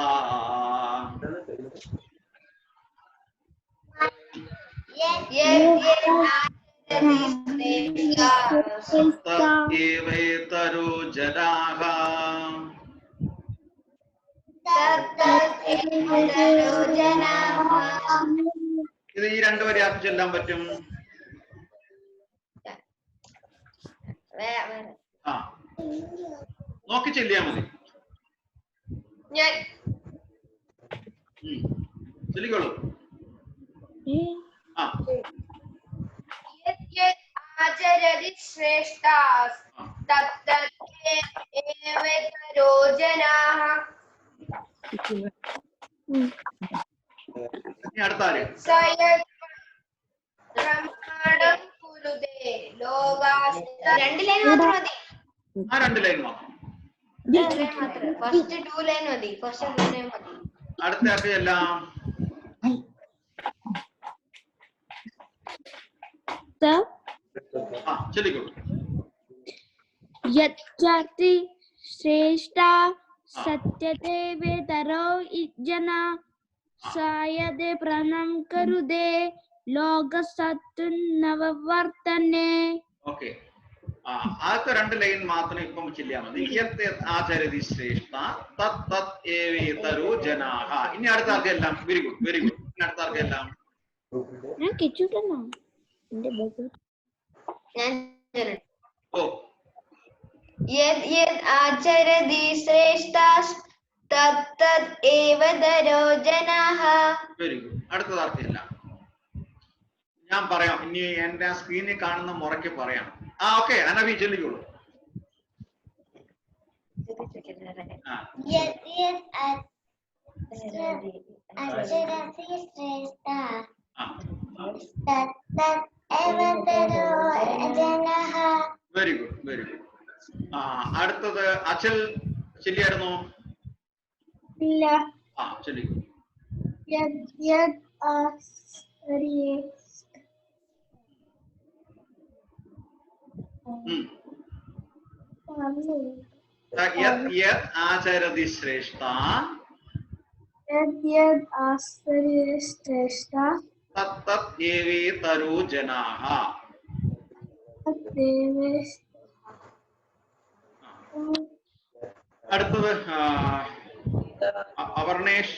തത് ഏവേതരോ ജനാഃ. ഇത് ഈ രണ്ടുപേരെ ആർക്ക് ചൊല്ലാൻ പറ്റും? ആ, നോക്കി ചെല്ലിയാ മതി. ചൊല്ലിക്കോളൂ. ആ, ആചരതി ശ്രേഷ്ഠാസ് തത്തേവേതരോ ജനാഃ. ഇനി അടുത്താര്? പ്രമാണം കുരുതേ ലോകാസ്. 2 ലൈൻ മാത്രം മതി. ആ 2 ലൈൻ മാത്രം. ഫസ്റ്റ് 2 ലൈൻ മതി. ഫസ്റ്റ് 2 ലൈൻ മതി. അടുത്ത ആർക്ക് എല്ലാം? ആ, ചൊല്ലിക്കോളൂ. യജ്ജാതി ശ്രേഷ്ഠ സത്യദേവേതരോ ജനാ സായദേ പ്രണം കരുതേ ലോകസത്തുന്നവർത്തനെ. ഓക്കെ, ആദ്യത്തെ 2 ലൈൻ മാത്രം ഇപ്പം ചെല്ലിയാൽ മതി. ആചരതി ശ്രേഷ്ഠ തത് തത് ഏവേതരോ ജനാഹ. ഇനി അടുത്ത ആർക്കെല്ലാം വെരി ഗുഡ് വെരി ഗുഡ്. ഇനി അടുത്ത ആർക്കെല്ലാം ഓ യത് യത് ആചരതി ശ്രേഷ്ഠാസ് തത് തത് ഏവതരോ ജനാഃ. Very good. അടുത്തത് ആർക്കെല്ലാം ഞാൻ പറയാം. ഇനി എന്റെ സ്ക്രീനിൽ കാണുന്ന മുറയ്ക്ക് പറയാം. ഓക്കെ അനവി ചൊല്ലിക്കോളൂ. യത് യത് അചരതി ശ്രേഷ്ഠ തത് തത് ഏവതരോ ജനഃ. Very good very good. അടുത്തത് അച്ചൽ ചൊല്ലിയായിരുന്നോ? ഇല്ല. ചൊല്ലിക്കോ. യത് യത് ആചരതി ആചരതി ശ്രേഷ്ഠ യത് യത് ആചരതി ശ്രേഷ്ഠ തത് തത് ഏവേതരോ ജനാഃ. അടുത്തത് അവർണേഷ്.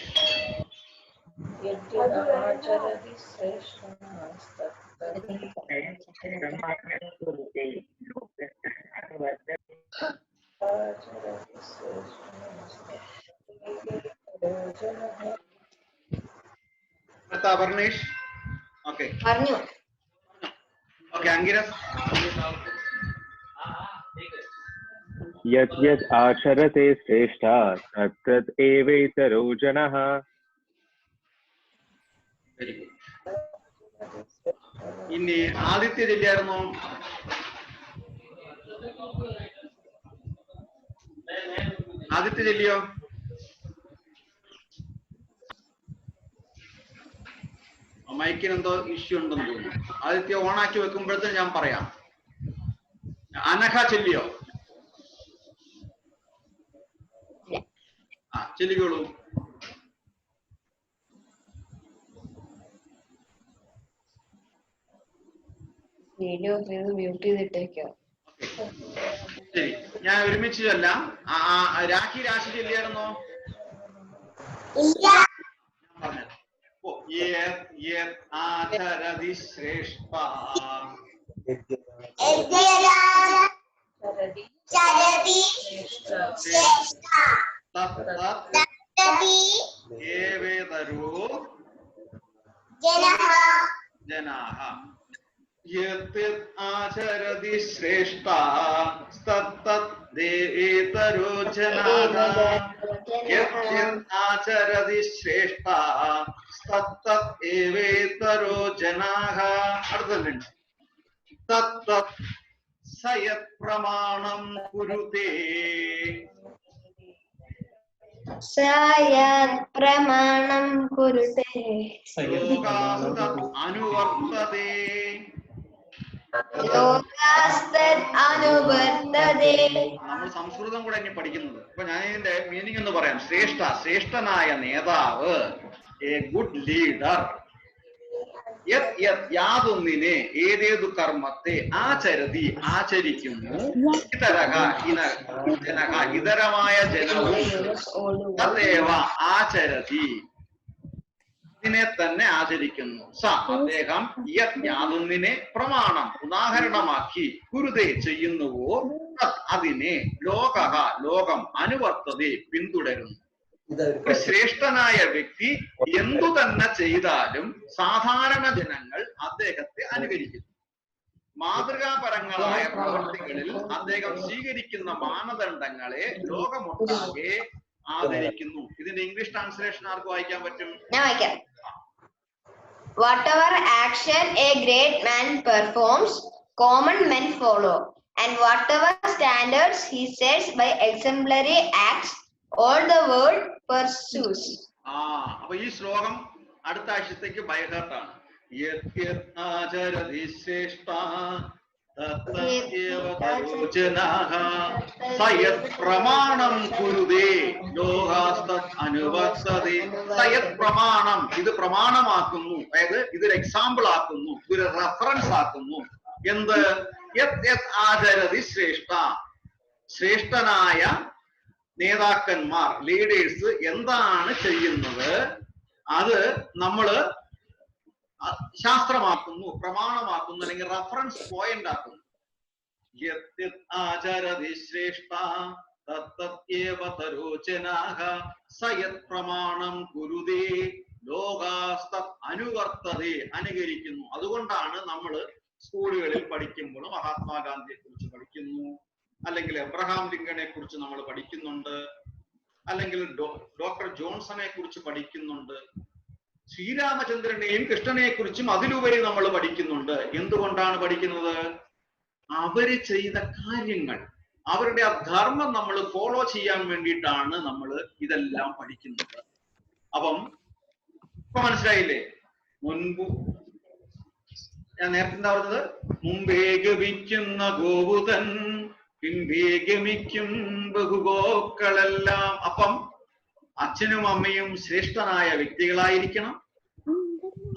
അടുത്ത അവർണേഷ്. ഓക്കെ പറഞ്ഞു. ഓക്കെ അങ്കിരസ്. यत् यत् आचरते श्रेष्ठा तत् तत् एवेतरो जनः. Very good. ഇനി ആദിത്യ ചൊല്ലിയായിരുന്നോ? ആദിത്യ ചൊല്ലിയോ? മൈക്കിന് എന്തോ ഇഷ്യൂ ഉണ്ടെന്ന് തോന്നുന്നു. ആദിത്യ ഓണാക്കി വെക്കുമ്പോഴത്തേന് ഞാൻ പറയാം. അനഘ ചൊല്ലിയോ? ചൊല്ലിക്കോളൂ. വീഡിയോ മ്യൂട്ട് ചെയ്തിട്ടേക്കോ? ശരി ഞാൻ ഒരുമിച്ച് ചൊല്ലാം. രാഖി രാശി ചൊല്ലിയായിരുന്നോ? ആചരതി ശ്രേഷ്ഠ ഏവേതരോ ജനാഃ. യത് ആചരതി ശ്രേഷ്ഠ തത് തത് ഏവേതരോ ജനാഃ. യത് ആചരതി ശ്രേഷ്ഠ തത് തത് ഏവേതരോ ജനാഃ. അടുത്തത് തത് തത് സയത് പ്രമാണം കുരുതേ. സയത് പ്രമാണം കുരുതേ ലോകാസ്തത് അനുവർത്തതേ. ലോകാസ്തത് അനുവർത്തതേ. നമ്മൾ സംസ്കൃതം കൂടെ ഇനി പഠിക്കുന്നത്. അപ്പൊ ഞാൻ ഇതിന്റെ മീനിങ് എന്ന് പറയാം. ശ്രേഷ്ഠനായ നേതാവ്, എ ഗുഡ് ലീഡർ. യാതൊന്നിനെ ഏതേതു കർമ്മത്തെ ആചരതി ആചരിക്കുന്നു, ഇതരമായ ജനവും തദേവ ആചരതി ഇതിനെ തന്നെ ആചരിക്കുന്നു. സ അദ്ദേഹം യാതൊന്നിനെ പ്രമാണം ഉദാഹരണമാക്കി കുരുതേ ചെയ്യുന്നുവോ അതിനെ ലോകം അനുവർത്തതേ പിന്തുടരുന്നു. ശ്രേഷ്ഠനായ വ്യക്തി എന്തു തന്നെ ചെയ്താലും സാധാരണ ജനങ്ങൾ അദ്ദേഹത്തെ അനുകരിക്കുന്നു. മാതൃകാപരങ്ങളായ പ്രവർത്തികളിൽ അദ്ദേഹം സ്വീകരിക്കുന്ന മാനദണ്ഡങ്ങളെ ലോകമൊട്ടാകെ ആദരിക്കുന്നു. ഇതിന്റെ ഇംഗ്ലീഷ് ട്രാൻസ്ലേഷൻ ആർക്ക് വായിക്കാൻ പറ്റും? ഞാൻ വായിക്കാം. Whatever action a great man performs, common men follow, and whatever standards he sets by exemplary acts, all the world pursues. അപ്പൊ ഈ ശ്ലോകം അടുത്ത ആഴ്ചത്തേക്ക് ബൈഹാർട്ടാണ്. ആചരതി ശ്രേഷ്ഠ സയത് പ്രമാണം കുരുതേ ലോകാസ്തത് അനുവർത്തതേ. സയത് പ്രമാണം ഇത് പ്രമാണമാക്കുന്നു, അതായത് ഇതൊരു എക്സാമ്പിൾ ആക്കുന്നു, ഇതൊരു റെഫറൻസ് ആക്കുന്നു. എന്ത്? യത് യത് ആചരതി ശ്രേഷ്ഠ, ശ്രേഷ്ഠനായ നേതാക്കന്മാർ ലീഡേഴ്സ് എന്താണ് ചെയ്യുന്നത് അത് നമ്മള് ശാസ്ത്രമാക്കുന്നു, പ്രമാണമാക്കുന്നു, അല്ലെങ്കിൽ റഫറൻസ് പോയിന്റ് ആക്കുന്നു. യത് യത് ആചരതി ശ്രേഷ്ഠ തത്തത്യേവ തരോചനാഃ സ യത് പ്രമാണം കുരുതേ ലോകാസ്തത് അനുവർത്തതേ, അനുകരിക്കുന്നു. അതുകൊണ്ടാണ് നമ്മൾ സ്കൂളുകളിൽ പഠിക്കുമ്പോൾ മഹാത്മാഗാന്ധിയെ കുറിച്ച് പഠിക്കുന്നു, അല്ലെങ്കിൽ എബ്രഹാം ലിങ്കനെ കുറിച്ച് നമ്മൾ പഠിക്കുന്നുണ്ട്, അല്ലെങ്കിൽ ഡോക്ടർ ജോൺസനെ കുറിച്ച് പഠിക്കുന്നുണ്ട്, ശ്രീരാമചന്ദ്രനെയും കൃഷ്ണനെ കുറിച്ചും അതിലുപരി നമ്മൾ പഠിക്കുന്നുണ്ട്. എന്തുകൊണ്ടാണ് പഠിക്കുന്നത്? അവര് ചെയ്ത കാര്യങ്ങൾ, അവരുടെ ആ ധർമ്മം നമ്മൾ ഫോളോ ചെയ്യാൻ വേണ്ടിയിട്ടാണ് നമ്മൾ ഇതെല്ലാം പഠിക്കുന്നത്. അപ്പം ഇപ്പൊ മനസ്സിലായില്ലേ? മുൻപ് ഞാൻ നേരത്തെ എന്താ പറഞ്ഞത്? മുമ്പേ ഗമിക്കുന്ന ഗോവുതൻ പിൻപേ ഗമിക്കും ബഹുഗോക്കളെല്ലാം. അപ്പം അച്ഛനും അമ്മയും ശ്രേഷ്ഠനായ വ്യക്തികളായിരിക്കണം.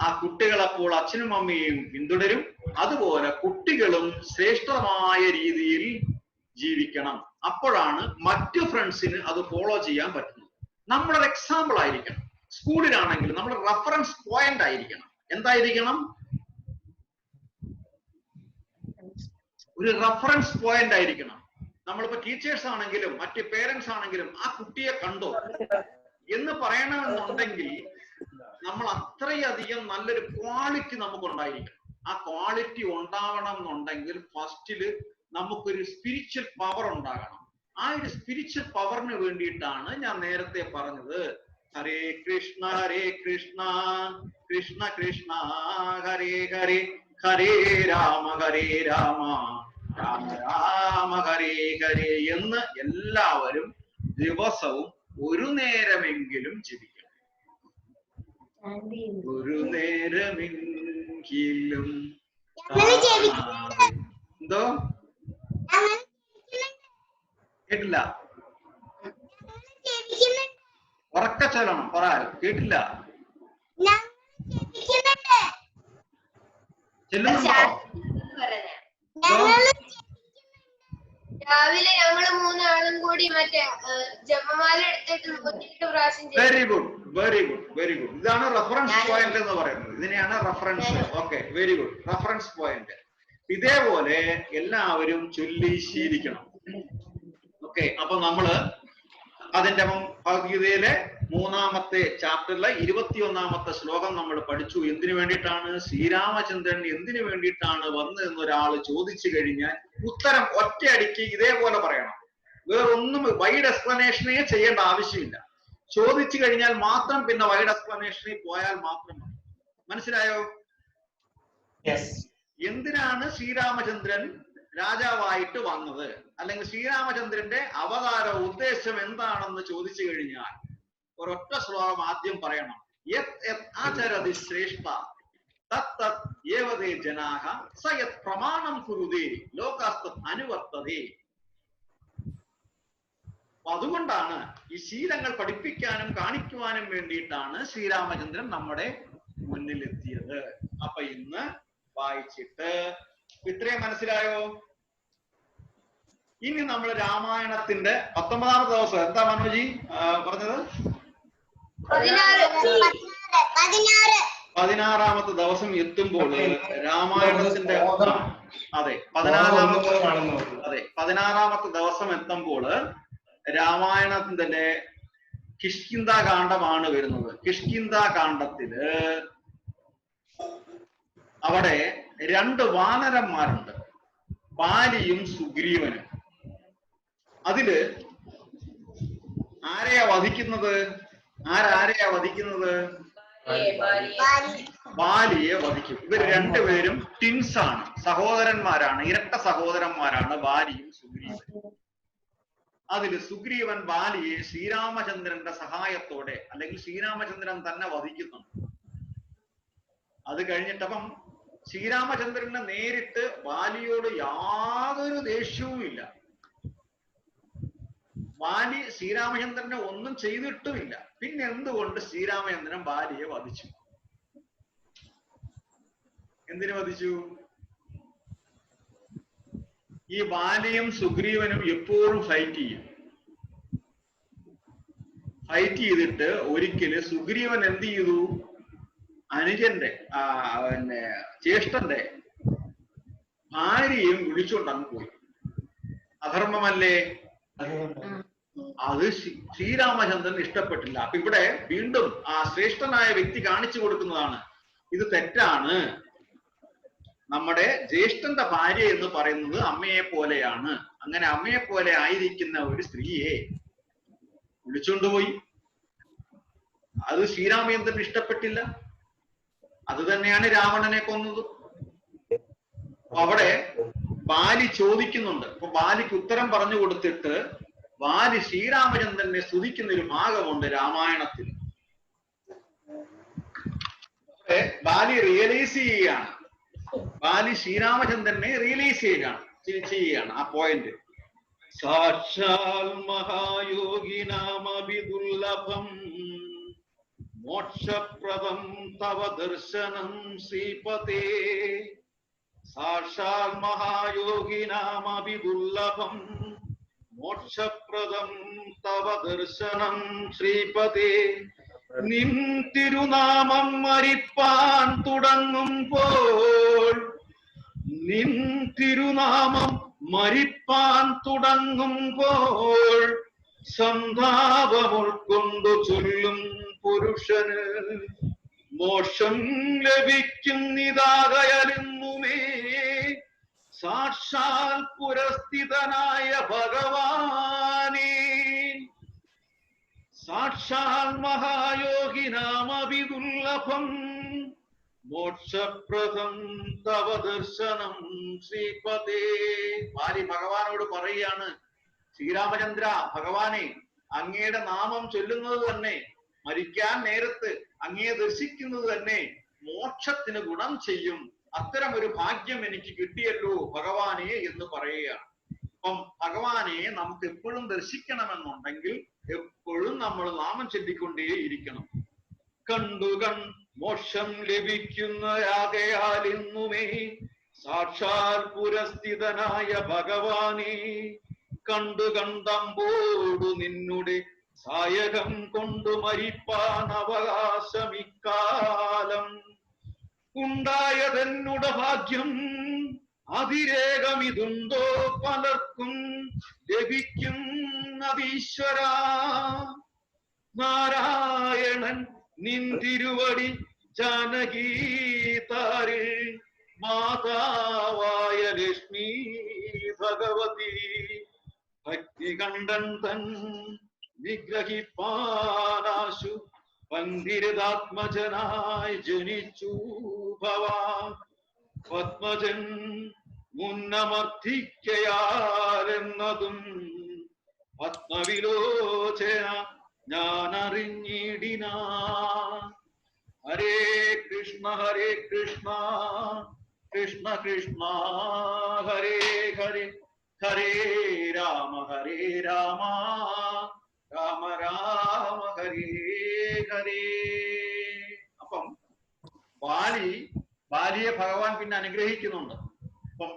ആ കുട്ടികൾ അപ്പോൾ അച്ഛനും അമ്മയും പിന്തുടരും. അതുപോലെ കുട്ടികളും ശ്രേഷ്ഠമായ രീതിയിൽ ജീവിക്കണം. അപ്പോഴാണ് മറ്റു ഫ്രണ്ട്സിന് അത് ഫോളോ ചെയ്യാൻ പറ്റുന്നത്. നമ്മളൊരു എക്സാമ്പിൾ ആയിരിക്കണം. സ്കൂളിലാണെങ്കിലും നമ്മൾ റഫറൻസ് പോയിന്റ് ആയിരിക്കണം. എന്തായിരിക്കണം? ഒരു റഫറൻസ് പോയിന്റ് ആയിരിക്കണം. നമ്മളിപ്പോ ടീച്ചേഴ്സ് ആണെങ്കിലും മറ്റ് പേരൻസ് ആണെങ്കിലും ആ കുട്ടിയെ കണ്ടോ എന്ന് പറയണമെന്നുണ്ടെങ്കിൽ നമ്മൾ അത്രയധികം നല്ലൊരു ക്വാളിറ്റി നമുക്കുണ്ടായിരിക്കണം. ആ ക്വാളിറ്റി ഉണ്ടാവണം എന്നുണ്ടെങ്കിൽ ഫസ്റ്റില് നമുക്കൊരു സ്പിരിച്വൽ പവർ ഉണ്ടാകണം. ആ ഒരു സ്പിരിച്വൽ പവറിന് വേണ്ടിയിട്ടാണ് ഞാൻ നേരത്തെ പറഞ്ഞത് ഹരേ കൃഷ്ണ കൃഷ്ണ കൃഷ്ണ ഹരേ ഹരേ, ഹരേ രാമ രാമ രാമ ഹരേ ഹരേ എന്ന് എല്ലാവരും ദിവസവും ഒരു നേരമെങ്കിലും ജപിക്കണം. ഒരു നേരമെങ്കിലും. എന്തോ കേട്ടില്ല? ഉറക്ക ചൊല്ലണം. പറ, കേട്ടില്ല? രാവിലെ ഞങ്ങള് മൂന്നാളും കൂടി മറ്റേ ജപമാല എടുത്തിട്ട് 108 പ്രാവശ്യം. Very good, very good, very good. ഇതാണ് റഫറൻസ് പോയിന്റ് എന്ന് പറയുന്നത്. ഇതിനെയാണ് reference. Okay, very good. Reference point ഇതേപോലെ എല്ലാവരും ചൊല്ലി ശീലിക്കണം. ഓക്കെ, അപ്പൊ നമ്മള് അതിന്റെ ഭഗവത്ഗീതയിലെ 3-ാമത്തെ ചാപ്റ്ററിലെ 21-ാമത്തെ ശ്ലോകം നമ്മൾ പഠിച്ചു. എന്തിനു വേണ്ടിയിട്ടാണ് ശ്രീരാമചന്ദ്രൻ എന്തിനു വേണ്ടിയിട്ടാണ് വന്നതെന്ന് ഒരാൾ ചോദിച്ചു കഴിഞ്ഞാൽ ഉത്തരം ഒറ്റയടിക്ക് ഇതേപോലെ പറയണം. വേറൊന്നും വൈഡ് എക്സ്പ്ലനേഷനേ ചെയ്യേണ്ട ആവശ്യമില്ല. ചോദിച്ചു കഴിഞ്ഞാൽ മാത്രം പിന്നെ വൈഡ് എക്സ്പ്ലനേഷനിൽ പോയാൽ മാത്രം മതി. മനസ്സിലായോ? എന്തിനാണ് ശ്രീരാമചന്ദ്രൻ രാജാവായിട്ട് വന്നത്, അല്ലെങ്കിൽ ശ്രീരാമചന്ദ്രന്റെ അവതാര ഉദ്ദേശം എന്താണെന്ന് ചോദിച്ചു കഴിഞ്ഞാൽ ഒരൊറ്റ ശ്ലോകം ആദ്യം പറയണം. യത് യത് ആചരതി ശ്രേഷ്ഠ തത്തത് ഏവതേ ജനാഃ സ യത് പ്രമാണം കുരുതേ ലോകാസ്തത് അനുവർത്തതേ. അതുകൊണ്ടാണ് ഈ ശീലങ്ങൾ പഠിപ്പിക്കാനും കാണിക്കുവാനും വേണ്ടിയിട്ടാണ് ശ്രീരാമചന്ദ്രൻ നമ്മുടെ മുന്നിലെത്തിയത്. അപ്പൊ ഇന്ന് വായിച്ചിട്ട് ഇത്രയും മനസ്സിലായോ? ഇനി നമ്മൾ രാമായണത്തിന്റെ 19-ാമത്തെ ദിവസം എന്താ മനോജി പറഞ്ഞത്? 16-ാമത്തെ ദിവസം എത്തുമ്പോൾ രാമായണത്തിന്റെ 16-ാമത്തെ ദിവസം എത്തുമ്പോൾ രാമായണത്തിന്റെ കിഷ്കിന്ധാ കാണ്ഡമാണ് വരുന്നത്. കിഷ്കിന്ധാ കാണ്ഡത്തില് അവിടെ 2 വാനരന്മാരുണ്ട്, ബാലിയും സുഗ്രീവനും. അതില് ആരെയാ വധിക്കുന്നത്? ആരെയാ വധിക്കുന്നത്? ബാലിയെ വധിക്കും. ഇവർ രണ്ടുപേരും ട്വിൻസ് ആണ്, സഹോദരന്മാരാണ്, ഇരട്ട സഹോദരന്മാരാണ് ബാലിയും സുഗ്രീവനും. അതില് സുഗ്രീവൻ ബാലിയെ ശ്രീരാമചന്ദ്രന്റെ സഹായത്തോടെ, അല്ലെങ്കിൽ ശ്രീരാമചന്ദ്രൻ തന്നെ വധിക്കുന്നുണ്ട്. അത് കഴിഞ്ഞിട്ടപ്പം ശ്രീരാമചന്ദ്രനെ നേരിട്ട് ബാലിയോട് യാതൊരു ദേഷ്യവും ഇല്ല. ബാലി ശ്രീരാമചന്ദ്രനെ ഒന്നും ചെയ്തിട്ടുമില്ല. പിന്നെ എന്തുകൊണ്ട് ശ്രീരാമചന്ദ്രൻ ബാലിയെ വധിച്ചു? എന്തിനു വധിച്ചു? ഈ ബാലിയും സുഗ്രീവനും എപ്പോഴും ഫൈറ്റ് ചെയ്തിട്ട് ഒരിക്കല് സുഗ്രീവൻ എന്ത് ചെയ്തു? അനുജന്റെ പിന്നെ ജ്യേഷ്ഠന്റെ ഭാര്യയും വിളിച്ചുകൊണ്ടങ്ങ് പോയി. അധർമ്മമല്ലേ? അത് ശ്രീരാമചന്ദ്രൻ ഇഷ്ടപ്പെട്ടില്ല. അപ്പൊ ഇവിടെ വീണ്ടും ആ ശ്രേഷ്ഠനായ വ്യക്തി കാണിച്ചു കൊടുക്കുന്നതാണ്, ഇത് തെറ്റാണ്. നമ്മുടെ ജ്യേഷ്ഠന്റെ ഭാര്യ എന്ന് പറയുന്നത് അമ്മയെ പോലെയാണ്. അങ്ങനെ അമ്മയെ പോലെ ആയിരിക്കുന്ന ഒരു സ്ത്രീയെ വിളിച്ചുകൊണ്ടുപോയി. അത് ശ്രീരാമചന്ദ്രൻ ഇഷ്ടപ്പെട്ടില്ല. അത് തന്നെയാണ് രാവണനെ കൊന്നത്. അവിടെ ബാലി ചോദിക്കുന്നുണ്ട്. അപ്പൊ ബാലിക്ക് ഉത്തരം പറഞ്ഞു കൊടുത്തിട്ട് ബാലി ശ്രീരാമചന്ദ്രനെ സ്തുതിക്കുന്ന ഒരു ഭാഗമുണ്ട് രാമായണത്തിൽ. ബാലി റിയലൈസ് ചെയ്യുകയാണ്, ബാലി ശ്രീരാമചന്ദ്രനെ റിയലൈസ് ചെയ്യുകയാണ് ആ പോയിന്റ്. സാക്ഷാൽ മഹായോഗിനാമഭിദുർലഭം മോക്ഷപ്രദം തവ ദർശനം ശ്രീപതേ. സാക്ഷാൽ മഹായോഗിനാമഭിദുർലഭം മോക്ഷപ്രദം തവ ദർശനം ശ്രീപതേ. നിൻ തിരുനാമം മരിപ്പാൻ തുടങ്ങുമ്പോൾ, നിൻ തിരുനാമം മരിപ്പാൻ തുടങ്ങുമ്പോൾ സന്താപമുൾക്കൊണ്ടു ചൊല്ലും പുരുഷന് മോക്ഷം ലഭിക്കുന്നിതാകയലിന്നുമേ. സാക്ഷാൽ പുരസ്ഥിതനായ ഭഗവാനേ, സാക്ഷാൽ മഹായോഗിനാമഭിദുർലഭം മോക്ഷപ്രദം തവ ദർശനം ശ്രീപതേ. ബാലി ഭഗവാനോട് പറയുകയാണ്, ശ്രീരാമചന്ദ്ര, ഭഗവാനെ, അങ്ങയുടെ നാമം ചൊല്ലുന്നത് തന്നെ, മരിക്കാൻ നേരത്ത് അങ്ങയെ ദർശിക്കുന്നത് തന്നെ മോക്ഷത്തിന് ഗുണം ചെയ്യും. അത്തരം ഒരു ഭാഗ്യം എനിക്ക് കിട്ടിയല്ലോ ഭഗവാനെ എന്ന് പറയുകയാണ്. അപ്പം ഭഗവാനെ നമുക്ക് എപ്പോഴും ദർശിക്കണമെന്നുണ്ടെങ്കിൽ എപ്പോഴും നമ്മൾ നാമം ചൊല്ലിക്കൊണ്ടേയിരിക്കണം. കണ്ടുകൺ മോക്ഷം ലഭിക്കുന്നയാകയാൽ ഇന്നുമേ സാക്ഷാൽ പുരസ്ഥിതനായ ഭഗവാനെ. കണ്ടുകണ്ടമ്പോടു നിന്നുടെ സായകം കൊണ്ടു മരിപ്പാൻ അവകാശമിക്കാലം. ഉണ്ടായതെന്നുടെ ഭാഗ്യം അതിരേകമിതുണ്ടോ പലർക്കും ലഭിക്കും അതീശ്വര. നാരായണൻ നിൻ തിരുവടി ജാനകീതാരിൽ മാതാവായ ലക്ഷ്മി ഭഗവതി. ഭക്തി കണ്ടൻ തൻ വിഗ്രഹിപ്പാനാശു പന്തിരതാത്മജനായി ജനിച്ചു ഭവാൻ. പത്മജൻ മുന്നമർദ്ദിക്കയാലെന്നതും പത്മവിലോചന ഞാനറിഞ്ഞിടിന. ഹരേ കൃഷ്ണ കൃഷ്ണ കൃഷ്ണ ഹരേ ഹരേ, ഹരേ രാമ രാമ രാമ ഹരേ ഹരേ. അപ്പം ബാലിയെ ഭഗവാൻ പിന്നെ അനുഗ്രഹിക്കുന്നുണ്ട്. അപ്പം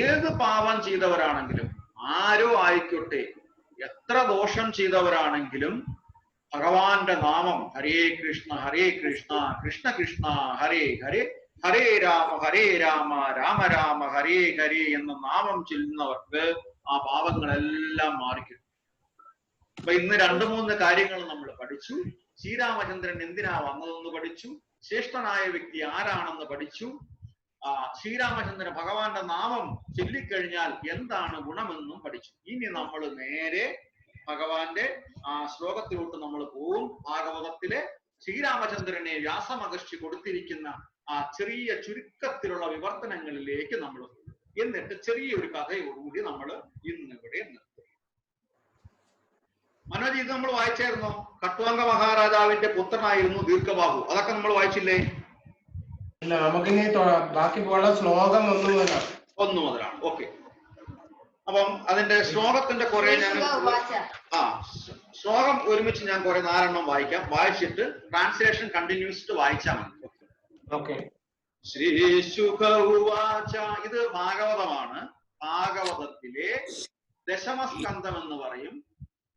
ഏത് പാപം ചെയ്തവരാണെങ്കിലും, ആരോ ആയിക്കോട്ടെ, എത്ര ദോഷം ചെയ്തവരാണെങ്കിലും ഭഗവാന്റെ നാമം ഹരേ കൃഷ്ണ കൃഷ്ണ കൃഷ്ണ ഹരേ ഹരേ, ഹരേ രാമ രാമ രാമ ഹരേ ഹരേ എന്ന നാമം ചൊല്ലുന്നവർക്ക് ആ പാപങ്ങളെല്ലാം മാറിക്കിട്ടും. അപ്പൊ ഇന്ന് 2-3 കാര്യങ്ങൾ നമ്മൾ പഠിച്ചു. ശ്രീരാമചന്ദ്രൻ എന്തിനാ വന്നതെന്ന് പഠിച്ചു, ശ്രേഷ്ഠനായ വ്യക്തി ആരാണെന്ന് പഠിച്ചു, ശ്രീരാമചന്ദ്രൻ ഭഗവാന്റെ നാമം ചൊല്ലിക്കഴിഞ്ഞാൽ എന്താണ് ഗുണമെന്നും പഠിച്ചു. ഇനി നമ്മൾ നേരെ ഭഗവാന്റെ ആ ശ്ലോകത്തിലോട്ട് നമ്മൾ പോവും. ഭാഗവതത്തിലെ ശ്രീരാമചന്ദ്രനെ വ്യാസമഹർഷി കൊടുത്തിരിക്കുന്ന ആ ചെറിയ ചുരുക്കത്തിലുള്ള വിവർത്തനങ്ങളിലേക്ക് നമ്മൾ പോകും. എന്നിട്ട് ചെറിയൊരു കഥയോടുകൂടി നമ്മൾ ഇന്നിവിടെ നിർത്തും. മനോജ്, ഇത് നമ്മൾ വായിച്ചായിരുന്നോ? കട്വാങ്ക മഹാരാജാവിന്റെ പുത്രനായിരുന്നു ദീർഘബാഹു. അതൊക്കെ നമ്മൾ വായിച്ചില്ലേ? ഇല്ല, നമുക്കിനി ബാക്കി പോലുള്ള ശ്ലോകം 1 മുതലാണ്. ഓക്കെ. അപ്പം അതിന്റെ ശ്ലോകത്തിന്റെ കുറെ ശ്ലോകം ഒരുമിച്ച് ഞാൻ കുറെ 4 എണ്ണം വായിക്കാം. വായിച്ചിട്ട് ട്രാൻസ്ലേഷൻ കണ്ടിന്യൂസ് വായിച്ചാൽ മതി. ഓക്കെ. ശ്രീ ശുക ഉവാച. ഇത് ഭാഗവതമാണ്. ഭാഗവതത്തിലെ ദശമസ്കന്ധം എന്ന് പറയും.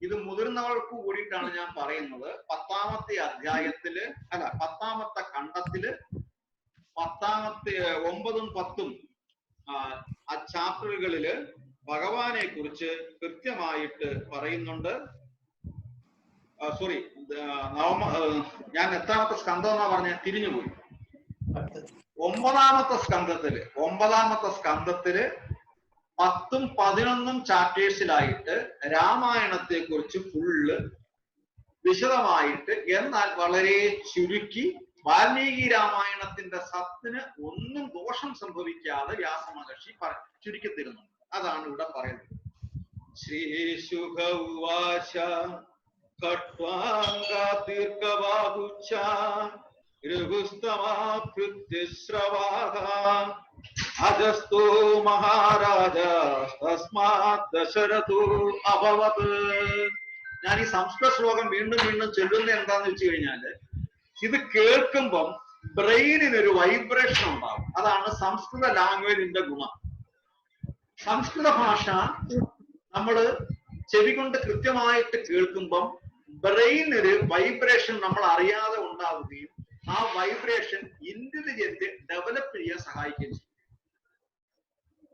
ഇത് മുതിർന്നവർക്ക് കൂടിയിട്ടാണ് ഞാൻ പറയുന്നത്. 10ാമത്തെ അധ്യായത്തില് അല്ല 10ാമത്തെ ഖണ്ഡത്തില് 9ഉം 10ഉം ആ ചാപ്റ്ററുകളില് ഭഗവാനെ കുറിച്ച് കൃത്യമായിട്ട് പറയുന്നുണ്ട്. സോറി, ഞാൻ എത്രാമത്തെ സ്കന്ധം എന്നാ പറഞ്ഞ തിരിഞ്ഞുപോയി. 9ാമത്തെ സ്കന്ധത്തില് 10ഉം 11ഉം ചാപ്റ്റേഴ്സിലായിട്ട് രാമായണത്തെ കുറിച്ച് ഫുള്ള് വിശദമായിട്ട്, എന്നാൽ വളരെ ചുരുക്കി, വാൽമീകി രാമായണത്തിന്റെ സത്തിന് ഒന്നും ദോഷം സംഭവിക്കാതെ വ്യാസമഹർഷി ചുരുക്കി തരുന്നുണ്ട്. അതാണ് ഇവിടെ പറയുന്നത്. ശ്രീശുക ഉവാച ഖട്വാംഗാദീർഘബാഹുശ്ച ഋഗുസ്തമാഭൃത്യശ്രവാഃ അജസ്തോ മഹാരാജ തസ്മാത് ദശരഥോ അഭവത്. ഞാൻ ഈ സംസ്കൃത ശ്ലോകം വീണ്ടും വീണ്ടും ചൊല്ലുന്നത് എന്താന്ന് വെച്ച് കഴിഞ്ഞാല്, ഇത് കേൾക്കുമ്പം ബ്രെയിനിനൊരു വൈബ്രേഷൻ ഉണ്ടാവും. അതാണ് സംസ്കൃത ലാംഗ്വേജിന്റെ ഗുണം. സംസ്കൃത ഭാഷ നമ്മള് ചെവി കൊണ്ട് കൃത്യമായിട്ട് കേൾക്കുമ്പം ബ്രെയിനൊരു വൈബ്രേഷൻ നമ്മൾ അറിയാതെ ഉണ്ടാവുകയും ആ വൈബ്രേഷൻ ഇന്റലിജന്റ് ഡെവലപ്പ് ചെയ്യാൻ സഹായിക്കുകയും ചെയ്യും.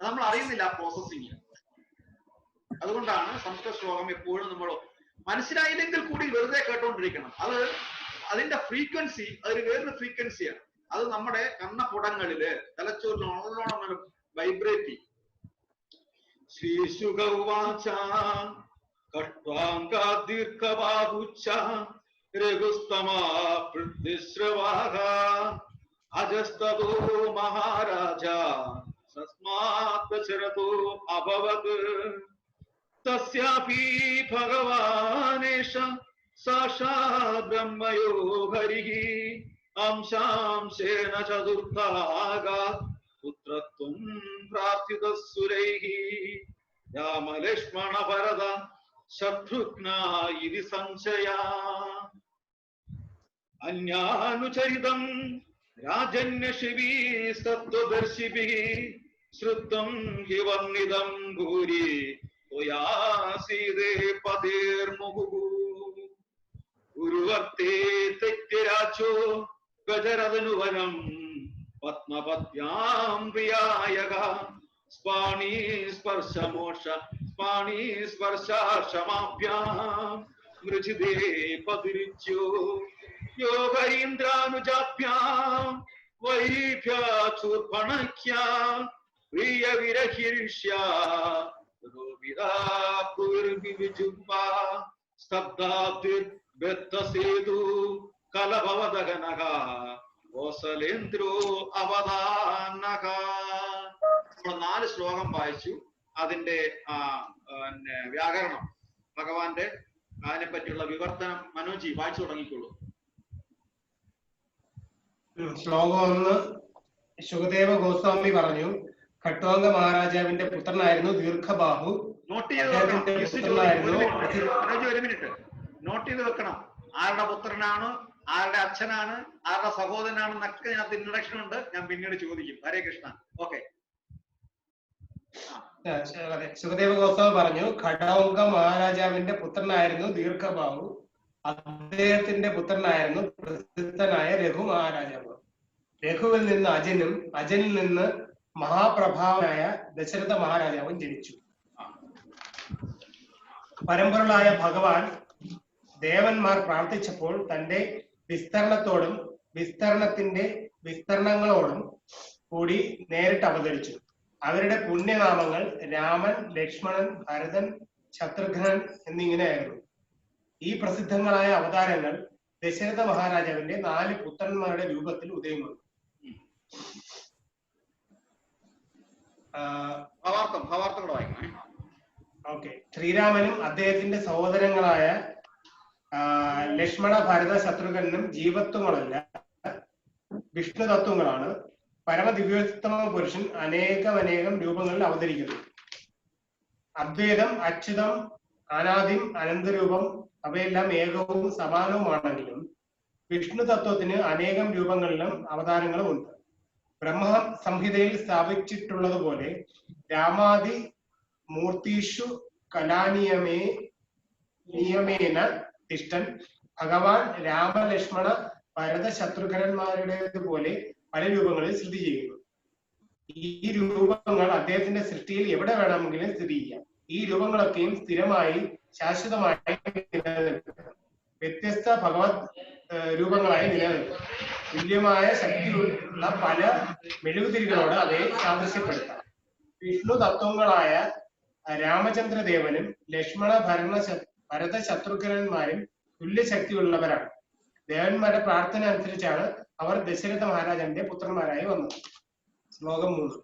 നമ്മൾ അറിയുന്നില്ല പ്രോസസ്സിങ്. അതുകൊണ്ടാണ് സംസ്കൃത ശ്ലോകം എപ്പോഴും നമ്മൾ മനസ്സിലായില്ലെങ്കിൽ കൂടി വെറുതെ കേട്ടോണ്ടിരിക്കണം. അതിന്റെ ഫ്രീക്വൻസി അതൊരു വേറൊരു ഫ്രീക്വൻസിയാണ്. അത് നമ്മുടെ കണ്ണപുടങ്ങളില് തലച്ചോറിൽ നല്ലോണം വൈബ്രേറ്റ് ചെയ്യും. ശ്രീശുക ഉവാച ഖട്വാംഗാദീർഘബാഹുശ്ച ഋഗുസ്തമാഭൃത്യശ്രവാഃ അജസ്തതോ മഹാരാജ തസ്മാത് ദശരഥോ അഭവത്. തസ്യാപി ഭഗവാനേഷ സാക്ഷാത് ബ്രഹ്മയോ ഹരിഃ അംശാംശേന ചതുർത്ഥാഗാത് പുത്രത്വം പ്രാർത്ഥിതഃ സുരൈഃ രാമലക്ഷ്മണ ഭരത ശത്രുഘ്ന ഇതി സംശയാ. അന്യാനുചരിതം രാജന്യശിഭിഃ സത്വദർശിഭിഃ ശ്രുതം ഹി വർണ്ണിതം ഭൂരി ത്വയാസീതേ പതേർമുഹുഃ. ഗുരുവർത്തേ തെത്യരാജോ ഗജരതനുവനം പത്മപത്യാം പ്രിയായക സ്പാണീ സ്പർശാക്ഷമാഭ്യാം മൃജിതേ പതിരിച്യോ യോഗരീന്ദ്രാനുജാഭ്യാം വൈഭ്യാചൂർപ്പണഖ്യാ പ്രിയവിരഹിർഷ്യാ സ്തബ്ധാബ്ദിർബദ്ധസേതു കലഭവദഹനഃ കോസലേന്ദ്രോ അവധാനഃ. 4 ശ്ലോകം വായിച്ചു. അതിന്റെ വ്യാകരണം, ഭഗവാന്റെ അതിനെ പറ്റിയുള്ള വിവർത്തനം മനോജി വായിച്ചു തുടങ്ങിക്കോളൂ. ശ്ലോകം 1. ശുകദേവ ഗോസ്വാമി പറഞ്ഞു, ഖട്വാംഗ മഹാരാജാവിന്റെ പുത്രനായിരുന്നു ദീർഘബാഹു. നോട്ട് ചെയ്ത് വെക്കണം. ആരുടെ പുത്രനാണ്, ആരുടെ അച്ഛനാണ്, ആരുടെ സഹോദരനാണെന്നൊക്കെ ഇതിനകത്ത് ഇൻട്രഡക്ഷൻ ഉണ്ട്. ഞാൻ പിന്നീട് ചോദിക്കും. ഹരേ കൃഷ്ണ. ഓക്കെ. സുഖദേവ ഗോസ്വാമി പറഞ്ഞു, ഖട്വാംഗ മഹാരാജാവിന്റെ പുത്രനായിരുന്നു ദീർഘബാഹു. അദ്ദേഹത്തിന്റെ പുത്രനായിരുന്നു പ്രസിദ്ധനായ രഘു മഹാരാജാവ്. രഘുവിൽ നിന്ന് അജനും, അജനിൽ നിന്ന് മഹാപ്രഭാവനായ ദശരഥ മഹാരാജാവും ജനിച്ചു. പരമ്പൊരുളായ ഭഗവാൻ ദേവന്മാർ പ്രാർത്ഥിച്ചപ്പോൾ തന്റെ വിസ്തരണത്തോടും വിസ്തരണത്തിന്റെ വിസ്തരണങ്ങളോടും കൂടി നേരിട്ട് അവതരിച്ചു. അവരുടെ പുണ്യനാമങ്ങൾ രാമൻ, ലക്ഷ്മണൻ, ഭരതൻ, ശത്രുഘ്നൻ എന്നിങ്ങനെയായിരുന്നു. ഈ പ്രസിദ്ധങ്ങളായ അവതാരങ്ങൾ ദശരഥ മഹാരാജാവിന്റെ 4 പുത്രന്മാരുടെ രൂപത്തിൽ ഉദയം കൊണ്ടു. ഓക്കെ. ശ്രീരാമനും അദ്ദേഹത്തിന്റെ സഹോദരങ്ങളായ ലക്ഷ്മണ, ഭരത, ശത്രുഘ്നും ജീവത്വങ്ങളല്ല, വിഷ്ണു തത്വങ്ങളാണ്. പരമദിവ്യോത്തമ പുരുഷൻ അനേകം രൂപങ്ങളിൽ അവതരിക്കുന്നു. അദ്വൈതം, അച്യുതം, അനാദിം, അനന്തരൂപം അവയെല്ലാം ഏകവും സമാനവുമാണെങ്കിലും വിഷ്ണു തത്വത്തിന് അനേകം രൂപങ്ങളിലും അവതാരങ്ങളും ഉണ്ട്. ബ്രഹ്മ സംഹിതയിൽ സ്ഥാപിച്ചിട്ടുള്ളതുപോലെ രാമാദി മൂർത്തിഷു നിയമേന തിഷ്ടൻ ഭഗവാൻ രാമലക്ഷ്മണ ഭരത ശത്രുഘ്നന്മാരുടേതുപോലെ പല രൂപങ്ങളിൽ സ്ഥിതി ചെയ്യുന്നു. ഈ രൂപങ്ങൾ അദ്ദേഹത്തിന്റെ സൃഷ്ടിയിൽ എവിടെ വേണമെങ്കിലും സ്ഥിതി ചെയ്യാം. ഈ രൂപങ്ങളൊക്കെയും സ്ഥിരമായി ശാശ്വതമായി നിലനിൽക്കും. വ്യത്യസ്ത ഭഗവത് രൂപങ്ങളായി നിലനിൽക്കും. തുല്യമായ ശക്തിയുള്ള പല മെഴുകുതിരികളോട് അവയെ സാദൃശ്യപ്പെടുത്താം. വിഷ്ണു തത്വങ്ങളായ രാമചന്ദ്രദേവനും ലക്ഷ്മണ ഭരത ശത്രുഘ്നന്മാരും തുല്യ ശക്തിയുള്ളവരാണ്. ദേവന്മാരുടെ പ്രാർത്ഥന അനുസരിച്ചാണ് അവർ ദശരഥ മഹാരാജന്റെ പുത്രന്മാരായി വന്നത്. ശ്ലോകം 3.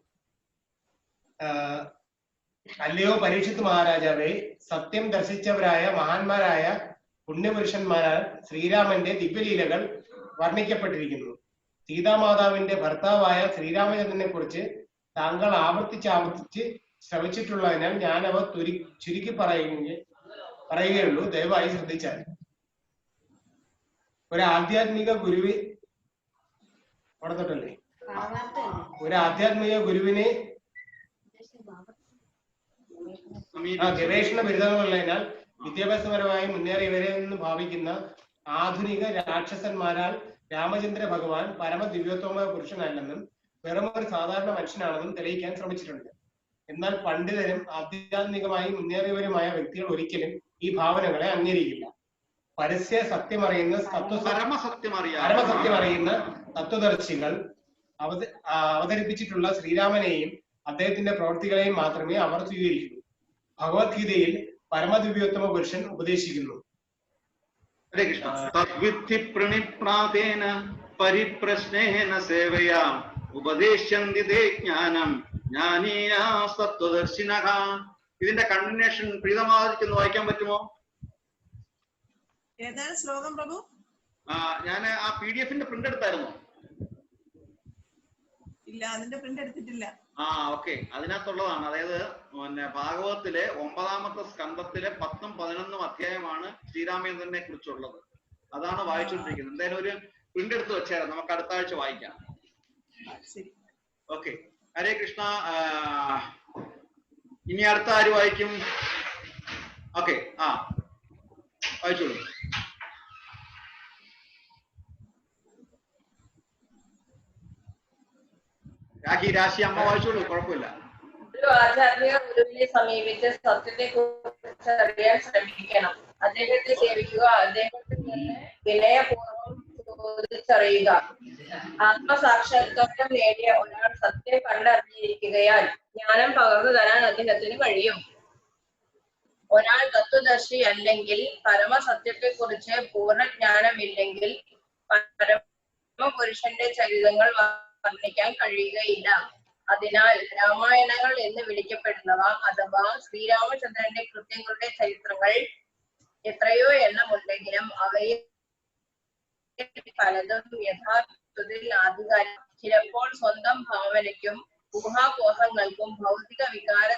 അല്ലയോ പരീക്ഷിത് മഹാരാജാവേ, സത്യം ദർശിച്ചവരായ മഹാന്മാരായ പുണ്യപുരുഷന്മാരാൽ ശ്രീരാമന്റെ ദിവ്യലീലകൾ വർണ്ണിക്കപ്പെട്ടിരിക്കുന്നു. സീതാമാതാവിന്റെ ഭർത്താവായ ശ്രീരാമചന്ദ്രനെ കുറിച്ച് താങ്കൾ ആവർത്തിച്ച് ശ്രമിച്ചിട്ടുള്ളതിനാൽ ഞാൻ അവ ചുരുക്കി പറയുകയുള്ളൂ. ദയവായി ശ്രദ്ധിച്ചാൽ. ഒരു ആധ്യാത്മിക ഗുരുവി അവിടെ തൊട്ടല്ലേ ഒരു ആധ്യാത്മിക ഗുരുവിനെ ഗവേഷണ ബിരുദങ്ങളുള്ളതിനാൽ വിദ്യാഭ്യാസപരമായി മുന്നേറിയവരെ എന്ന് ഭാവിക്കുന്ന ആധുനിക രാക്ഷസന്മാരാൽ രാമചന്ദ്ര ഭഗവാൻ പരമ ദിവ്യോത്തമ പുരുഷനല്ലെന്നും വെറും ഒരു സാധാരണ മനുഷ്യനാണെന്നും തെളിയിക്കാൻ ശ്രമിച്ചിട്ടുണ്ട്. എന്നാൽ പണ്ഡിതരും ആധ്യാത്മികമായി മുന്നേറിയവരുമായ വ്യക്തികൾ ഒരിക്കലും ഈ ഭാവനകളെ അംഗീകരിക്കില്ല. പരസ്യ സത്യമറിയുന്ന പരമസത്യമറിയുന്ന തത്വദർശികൾ അവതരിപ്പിച്ചിട്ടുള്ള ശ്രീരാമനെയും അദ്ദേഹത്തിന്റെ പ്രവൃത്തികളെയും മാത്രമേ അവർ സ്വീകരിക്കൂ. ഭഗവത്ഗീതയിൽ പരമദിവ്യോത്തമ പുരുഷൻ ഉപദേശിക്കുന്നു. ഹരേ കൃഷ്ണ. തദ്വിദ്ധി പ്രണിപ്രാതേന പരിപ്രശ്നേന സേവയാ ഉപദേശന്തി തേ ജ്ഞാനം ജ്ഞാനീയാ തത്വദർശിനഃ. ഇതിന്റെ കണ്ടിന്യൂഷൻ പ്രീതമാദിക്ക് വായിക്കാൻ പറ്റുമോ? ഏതാണ് ശ്ലോകം പ്രഭു? ഞാൻ ആ PDF-ന്റെ പ്രിന്റ് എടുത്തായിരുന്നോ? ഇല്ല, അതിന്റെ പ്രിന്റ് എടുത്തിട്ടില്ല. ഓക്കെ, അതിനകത്തുള്ളതാണ്. അതായത് ഭാഗവതത്തിലെ 9ാമത്തെ സ്കന്ധത്തിലെ 10ഉം 11ഉം അധ്യായമാണ് ശ്രീരാമചന്ദ്രനെ കുറിച്ചുള്ളത്. അതാണ് വായിച്ചുകൊണ്ടിരിക്കുന്നത്. എന്തായാലും ഒരു പ്രിന്റ് എടുത്ത് വെച്ചായിരുന്നു, നമുക്ക് അടുത്ത ആഴ്ച വായിക്കാം. ഓക്കെ, ഹരേ കൃഷ്ണ. ഇനി അടുത്ത ആര് വായിക്കും? ഓക്കെ, വായിച്ചോളൂ. രാശി അമ്മ വായിച്ചോളൂ, കുഴപ്പമില്ല. ഒരു ആധ്യാത്മിക ഗുരുവിനെ സമീപിച്ച് സത്യത്തെ കുറിച്ച് അറിയാൻ ശ്രമിക്കണം. അദ്ദേഹത്തെ സേവിക്കുക, അദ്ദേഹത്തിൽ നിന്ന് വിനയപൂർവ്വം ചോദിച്ചറിയുക. ആത്മസാക്ഷാത്കാരം നേടിയ ഒരാൾ സത്യം കണ്ടറിഞ്ഞിരിക്കുകയാൽ ജ്ഞാനം പകർന്നു തരാൻ അദ്ദേഹത്തിന് കഴിയും. ഒരാൾ തത്വദർശി അല്ലെങ്കിൽ പരമസത്യത്തെ കുറിച്ച് പൂർണ്ണജ്ഞാനമില്ലെങ്കിൽ പരമപുരുഷന്റെ ചരിതങ്ങൾ വർണ്ണിക്കാൻ കഴിയുകയില്ല. അതിനാൽ രാമായണങ്ങൾ എന്ന് വിളിക്കപ്പെടുന്നവ അഥവാ ശ്രീരാമചന്ദ്രന്റെ കൃത്യങ്ങളുടെ ചരിത്രങ്ങൾ എത്രയോ എണ്ണമുണ്ടെങ്കിലും അവയിൽ പലതും യഥാർത്ഥത്തിൽ ആധികാരിക, ചിലപ്പോൾ സ്വന്തം ഭാവനയ്ക്കും ഊഹാപോഹങ്ങൾക്കും ഭൗതിക വികാര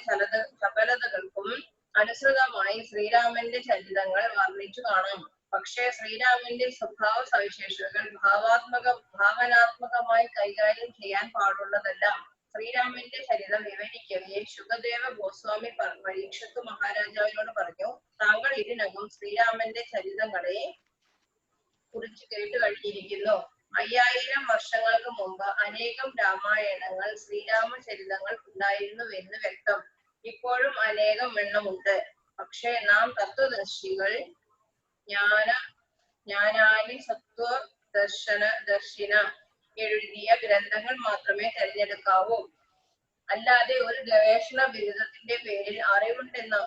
ചപലതകൾക്കും അനുസൃതമായി ശ്രീരാമന്റെ ചരിതങ്ങൾ വർണ്ണിച്ചു കാണാം. പക്ഷേ ശ്രീരാമന്റെ സ്വഭാവ സവിശേഷതകൾ ഭാവനാത്മകമായി കൈകാര്യം ചെയ്യാൻ പാടുള്ളതല്ല. ശ്രീരാമന്റെ ചരിതം വിവരിക്കവേ ശുകദേവ ഗോസ്വാമി പരീക്ഷത്ത് മഹാരാജാവിനോട് പറഞ്ഞു, താങ്കൾ ഇതിനകം ശ്രീരാമന്റെ ചരിതങ്ങളെ കുറിച്ച് കേട്ടു കഴിഞ്ഞിരിക്കുന്നു. 5000 വർഷങ്ങൾക്ക് മുമ്പ് അനേകം രാമായണങ്ങൾ ശ്രീരാമചരിതങ്ങൾ ഉണ്ടായിരുന്നുവെന്ന് വ്യക്തം. ഇപ്പോഴും അനേകം എണ്ണമുണ്ട്. പക്ഷേ നാം തത്വദർശികൾ ജ്ഞാനാനി ദർശന എഴുതിയ ഗ്രന്ഥങ്ങൾ മാത്രമേ തിരഞ്ഞെടുക്കാവൂ. അല്ലാതെ ഒരു ഗവേഷണ ബിരുദത്തിന്റെ പേരിൽ അറിവുണ്ടെന്ന്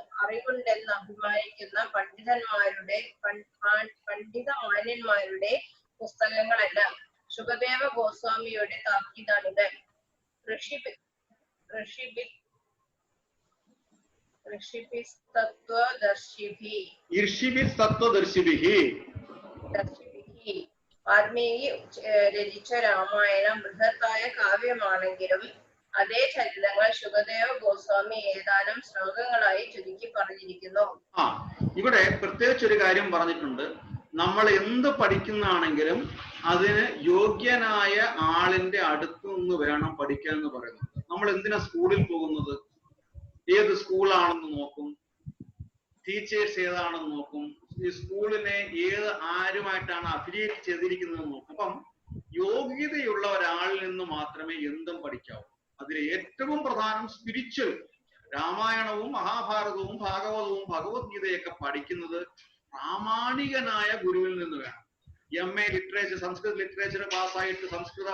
അഭിമാനിക്കുന്ന പണ്ഡിതമാന്യന്മാരുടെ പുസ്തകങ്ങളല്ല. ശുകദേവ ഗോസ്വാമിയുടെ താക്കീതാണിത്. വാൽമീകി രചിച്ച രാമായണം ബൃഹത്തായ കാവ്യമാണെങ്കിലും അതേ ചരിതങ്ങൾ ശുകദേവ ഗോസ്വാമി ഏതാനും ശ്ലോകങ്ങളായി ചുരുക്കി പറഞ്ഞിരിക്കുന്നു. ഇവിടെ പ്രത്യേകിച്ച് ഒരു കാര്യം പറഞ്ഞിട്ടുണ്ട്. നമ്മൾ എന്ത് പഠിക്കുന്നതാണെങ്കിലും അതിന് യോഗ്യനായ ആളിന്റെ അടുത്ത് നിന്ന് വേണം പഠിക്കാൻ എന്ന് പറയുന്നത്. നമ്മൾ എന്തിനാ സ്കൂളിൽ പോകുന്നത്? ഏത് സ്കൂളാണെന്ന് നോക്കും, ടീച്ചേഴ്സ് ഏതാണെന്ന് നോക്കും, ഈ സ്കൂളിനെ ആരുമായിട്ടാണ് അഫിലിയേറ്റ് ചെയ്തിരിക്കുന്നത് നോക്കും. അപ്പം യോഗ്യതയുള്ള ഒരാളിൽ നിന്ന് മാത്രമേ എന്തും പഠിക്കാവൂ. അതിൽ ഏറ്റവും പ്രധാനം സ്പിരിച്വൽ. രാമായണവും മഹാഭാരതവും ഭാഗവതവും ഭഗവത്ഗീതയൊക്കെ പഠിക്കുന്നത് പ്രാമാണികനായ ഗുരുവിൽ നിന്ന് വേണം. MA ലിറ്ററേച്ചർ, സംസ്കൃത ലിറ്ററേച്ചർ പാസ്സായിട്ട് സംസ്കൃത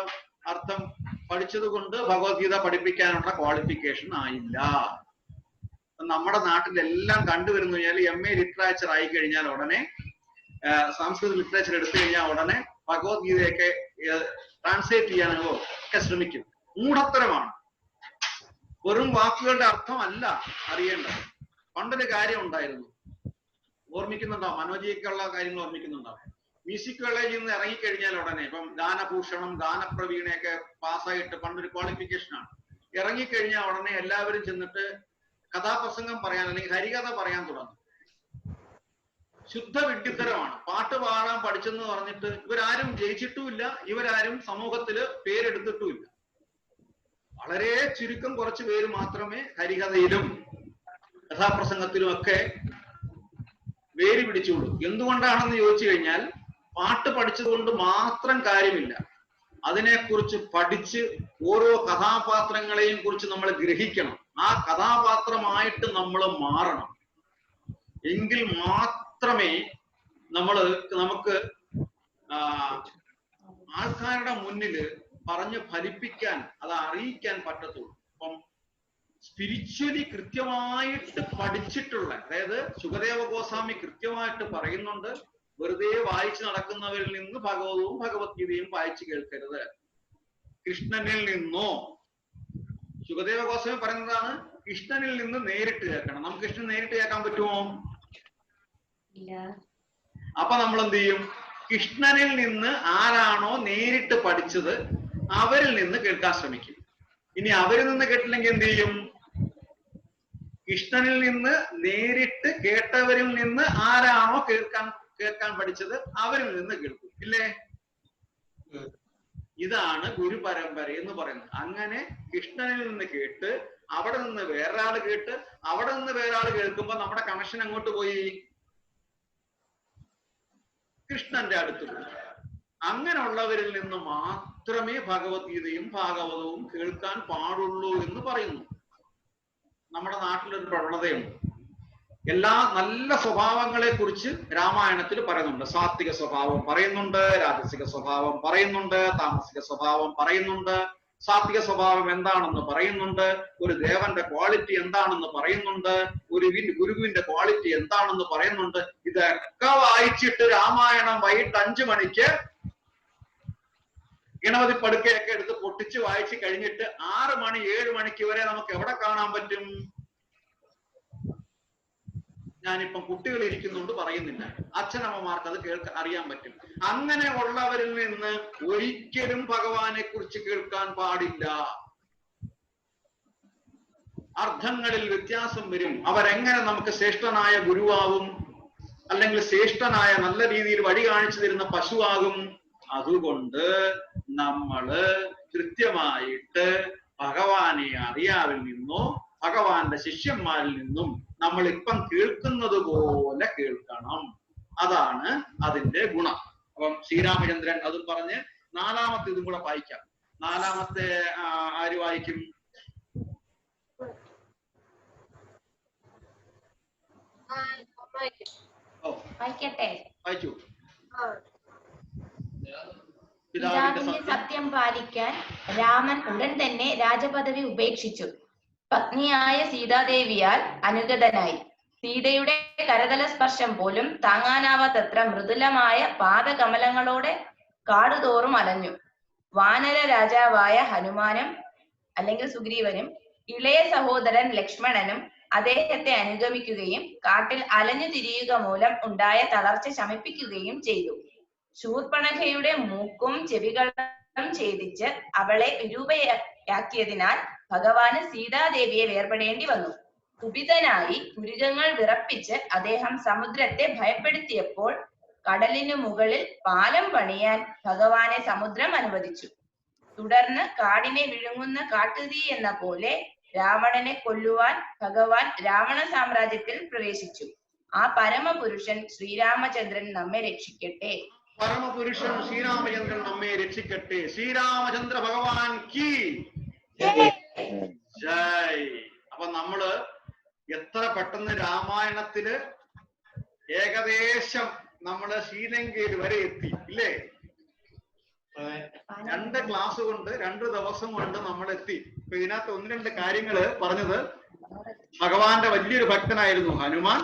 അർത്ഥം പഠിച്ചത് കൊണ്ട് ഭഗവത്ഗീത പഠിപ്പിക്കാനുള്ള ക്വാളിഫിക്കേഷൻ ആയില്ല. നമ്മുടെ നാട്ടിലെല്ലാം കണ്ടുവരുന്നു കഴിഞ്ഞാൽ MA ലിറ്ററേച്ചർ ആയി കഴിഞ്ഞാൽ ഉടനെ, സംസ്കൃത ലിറ്ററേച്ചർ എടുത്തു കഴിഞ്ഞാൽ ഉടനെ ഭഗവത്ഗീതയൊക്കെ ട്രാൻസ്ലേറ്റ് ചെയ്യാനോ ഒക്കെ ശ്രമിക്കും. മൂഢത്തരമാണ്. വെറും വാക്കുകളുടെ അർത്ഥം അല്ല അറിയേണ്ടത്. പണ്ടൊരു കാര്യം ഉണ്ടായിരുന്നു, ഓർമ്മിക്കുന്നുണ്ടോ? മനോജിക്കുള്ള കാര്യങ്ങൾ ഓർമ്മിക്കുന്നുണ്ടോ? മ്യൂസിക് കോളേജിൽ നിന്ന് ഇറങ്ങിക്കഴിഞ്ഞാൽ ഉടനെ, ഇപ്പം ഗാനഭൂഷണം, ഗാനപ്രവീണയൊക്കെ പാസ്സായിട്ട് പണ്ടൊരു ക്വാളിഫിക്കേഷനാണ്. ഇറങ്ങിക്കഴിഞ്ഞാൽ ഉടനെ എല്ലാവരും ചെന്നിട്ട് കഥാപ്രസംഗം പറയാൻ അല്ലെങ്കിൽ ഹരികഥ പറയാൻ തുടങ്ങും. ശുദ്ധ വിഡ്ഢിത്തരമാണ്. പാട്ട് പാടാൻ പഠിച്ചെന്ന് പറഞ്ഞിട്ട് ഇവരാരും ജയിച്ചിട്ടുമില്ല, ഇവരാരും സമൂഹത്തില് പേരെടുത്തിട്ടുമില്ല. വളരെ ചുരുക്കം കുറച്ച് പേര് മാത്രമേ ഹരികഥയിലും കഥാപ്രസംഗത്തിലും ഒക്കെ വേര് പിടിച്ചുള്ളൂ. എന്തുകൊണ്ടാണെന്ന് ചോദിച്ചു കഴിഞ്ഞാൽ, പാട്ട് പഠിച്ചതുകൊണ്ട് മാത്രം കാര്യമില്ല. അതിനെക്കുറിച്ച് പഠിച്ച് ഓരോ കഥാപാത്രങ്ങളെയും കുറിച്ച് നമ്മൾ ഗ്രഹിക്കണം. ആ കഥാപാത്രമായിട്ട് നമ്മൾ മാറണം. എങ്കിൽ മാത്രമേ നമുക്ക് ആൾക്കാരുടെ മുന്നില് പറഞ്ഞ് ഫലിപ്പിക്കാൻ, അത് അറിയിക്കാൻ പറ്റത്തുള്ളൂ. അപ്പം സ്പിരിച്വലി കൃത്യമായിട്ട് പഠിച്ചിട്ടുള്ള, അതായത് സുഖദേവ ഗോസ്വാമി കൃത്യമായിട്ട് പറയുന്നുണ്ട്, വെറുതെ വായിച്ചു നടക്കുന്നവരിൽ നിന്ന് ഭഗവതവും ഭഗവത്ഗീതയും വായിച്ചു കേൾക്കരുത്. കൃഷ്ണനിൽ നിന്നോ, സുഖദേവ ഗോസ്വാമി പറയുന്നതാണ്, കൃഷ്ണനിൽ നിന്ന് നേരിട്ട് കേൾക്കണം. നമുക്ക് കൃഷ്ണൻ നേരിട്ട് കേൾക്കാൻ പറ്റുമോ? അപ്പൊ നമ്മൾ എന്ത് ചെയ്യും? കൃഷ്ണനിൽ നിന്ന് ആരാണോ നേരിട്ട് പഠിച്ചത് അവരിൽ നിന്ന് കേൾക്കാൻ ശ്രമിക്കും. ഇനി അവരിൽ നിന്ന് കേട്ടില്ലെങ്കിൽ എന്ത് ചെയ്യും? കൃഷ്ണനിൽ നിന്ന് നേരിട്ട് കേട്ടവരിൽ നിന്ന് ആരാണോ കേൾക്കാൻ പഠിച്ചത് അവരിൽ നിന്ന് കേൾക്കും. ഇല്ലേ? ഇതാണ് ഗുരു പരമ്പര എന്ന് പറയുന്നത്. അങ്ങനെ കൃഷ്ണനിൽ നിന്ന് കേട്ട് അവിടെ നിന്ന് വേറൊരാൾ കേട്ട് അവിടെ നിന്ന് വേറൊരാൾ കേൾക്കുമ്പോ നമ്മുടെ കണക്ഷൻ അങ്ങോട്ട് പോയി, കൃഷ്ണന്റെ അടുത്ത് പോയി. അങ്ങനെയുള്ളവരിൽ നിന്ന് മാത്രമേ ഭഗവത്ഗീതയും ഭാഗവതവും കേൾക്കാൻ പാടുള്ളൂ എന്ന് പറയുന്നു. നമ്മുടെ നാട്ടിലൊരു പ്രവണതയുണ്ട്. എല്ലാ നല്ല സ്വഭാവങ്ങളെ കുറിച്ച് രാമായണത്തിൽ പറയുന്നുണ്ട്. സാത്വിക സ്വഭാവം പറയുന്നുണ്ട്, രാജസിക സ്വഭാവം പറയുന്നുണ്ട്, താമസിക സ്വഭാവം പറയുന്നുണ്ട്. സാത്വിക സ്വഭാവം എന്താണെന്ന് പറയുന്നുണ്ട്, ഒരു ദേവന്റെ ക്വാളിറ്റി എന്താണെന്ന് പറയുന്നുണ്ട്, ഒരു ഗുരുവിന്റെ ക്വാളിറ്റി എന്താണെന്ന് പറയുന്നുണ്ട്. ഇതൊക്കെ വായിച്ചിട്ട് രാമായണം വൈകിട്ട് 5 മണിക്ക് ഗണപതി പടുക്കയൊക്കെ എടുത്ത് പൊട്ടിച്ച് വായിച്ച് കഴിഞ്ഞിട്ട് 6 മണി 7 മണിക്ക് വരെ നമുക്ക് എവിടെ കാണാൻ പറ്റും? ഞാനിപ്പം കുട്ടികൾ ഇരിക്കുന്നുണ്ട് പറയുന്നില്ല, അച്ഛനമ്മമാർക്ക് അത് അറിയാൻ പറ്റും. അങ്ങനെ ഉള്ളവരിൽ നിന്ന് ഒരിക്കലും ഭഗവാനെ കുറിച്ച് കേൾക്കാൻ പാടില്ല. അർത്ഥങ്ങളിൽ വ്യത്യാസം വരും. അവരെങ്ങനെ നമുക്ക് ശ്രേഷ്ഠനായ ഗുരുവാകും, അല്ലെങ്കിൽ ശ്രേഷ്ഠനായ നല്ല രീതിയിൽ വഴി കാണിച്ചു തരുന്ന പശുവാകും? അതുകൊണ്ട് നമ്മള് കൃത്യമായിട്ട് ഭഗവാനെ അറിയാവിൽ നിന്നോ ഭഗവാന്റെ ശിഷ്യന്മാരിൽ നിന്നും നമ്മൾ ഇപ്പം കേൾക്കുന്നത് പോലെ കേൾക്കണം. അതാണ് അതിന്റെ ഗുണം. അപ്പം ശ്രീരാമചന്ദ്രൻ അതും പറഞ്ഞ് 4-മത്തെ ഇതും കൂടെ വായിക്കാം. 4-മത്തെ ആര് വായിക്കും? വായിച്ചു. പിതാവിന്റെ സത്യം പാലിക്കാൻ രാമൻ ഉടൻ തന്നെ രാജപദവി ഉപേക്ഷിച്ചു. പത്നിയായ സീതാദേവിയാൽ അനുഗതനായി. സീതയുടെ കരതല സ്പർശം പോലും താങ്ങാനാവാത്തത്ര മൃദുലമായ പാദകമലങ്ങളോടെ കാടുതോറും അലഞ്ഞു. വാനര രാജാവായ ഹനുമാനും അല്ലെങ്കിൽ സുഗ്രീവനും ഇളയ സഹോദരൻ ലക്ഷ്മണനും അദ്ദേഹത്തെ അനുഗമിക്കുകയും കാട്ടിൽ അലഞ്ഞു തിരിയുക മൂലം ഉണ്ടായ തളർച്ച ശമിപ്പിക്കുകയും ചെയ്തു. ശൂർപ്പണഖയുടെ മൂക്കും ചെവികളും ഛേദിച്ച് അവളെ വിരൂപയാക്കിയതിനാൽ ഭഗവാന് സീതാദേവിയെ വേർപെടേണ്ടി വന്നു. കുപിതനായി പുരികങ്ങൾ വിറപ്പിച്ച് അദ്ദേഹം സമുദ്രത്തെ ഭയപ്പെടുത്തിയപ്പോൾ കടലിനു മുകളിൽ പാലം പണിയാൻ ഭഗവാനെ സമുദ്രം അനുവദിച്ചു. തുടർന്ന് കാടിനെ വിഴുങ്ങുന്ന കാട്ടുതീ എന്ന പോലെ രാവണനെ കൊല്ലുവാൻ ഭഗവാൻ രാവണ സാമ്രാജ്യത്തിൽ പ്രവേശിച്ചു. ആ പരമപുരുഷൻ ശ്രീരാമചന്ദ്രൻ നമ്മെ രക്ഷിക്കട്ടെ. പരമപുരുഷൻ ശ്രീരാമചന്ദ്രൻ നമ്മെ രക്ഷിക്കട്ടെ. ശ്രീരാമചന്ദ്ര ഭഗവാൻ കീ ജയ്. അപ്പൊ നമ്മള് എത്ര പെട്ടെന്ന് രാമായണത്തില് ഏകദേശം നമ്മള് ശ്രീലങ്കയിൽ വരെ എത്തി ഇല്ലേ? 2 ക്ലാസ് കൊണ്ട് 2 ദിവസം കൊണ്ട് നമ്മൾ എത്തി. ഇപ്പൊ ഇതിനകത്ത് 1-2 കാര്യങ്ങള് പറഞ്ഞത്, ഭഗവാന്റെ വലിയൊരു ഭക്തനായിരുന്നു ഹനുമാൻ.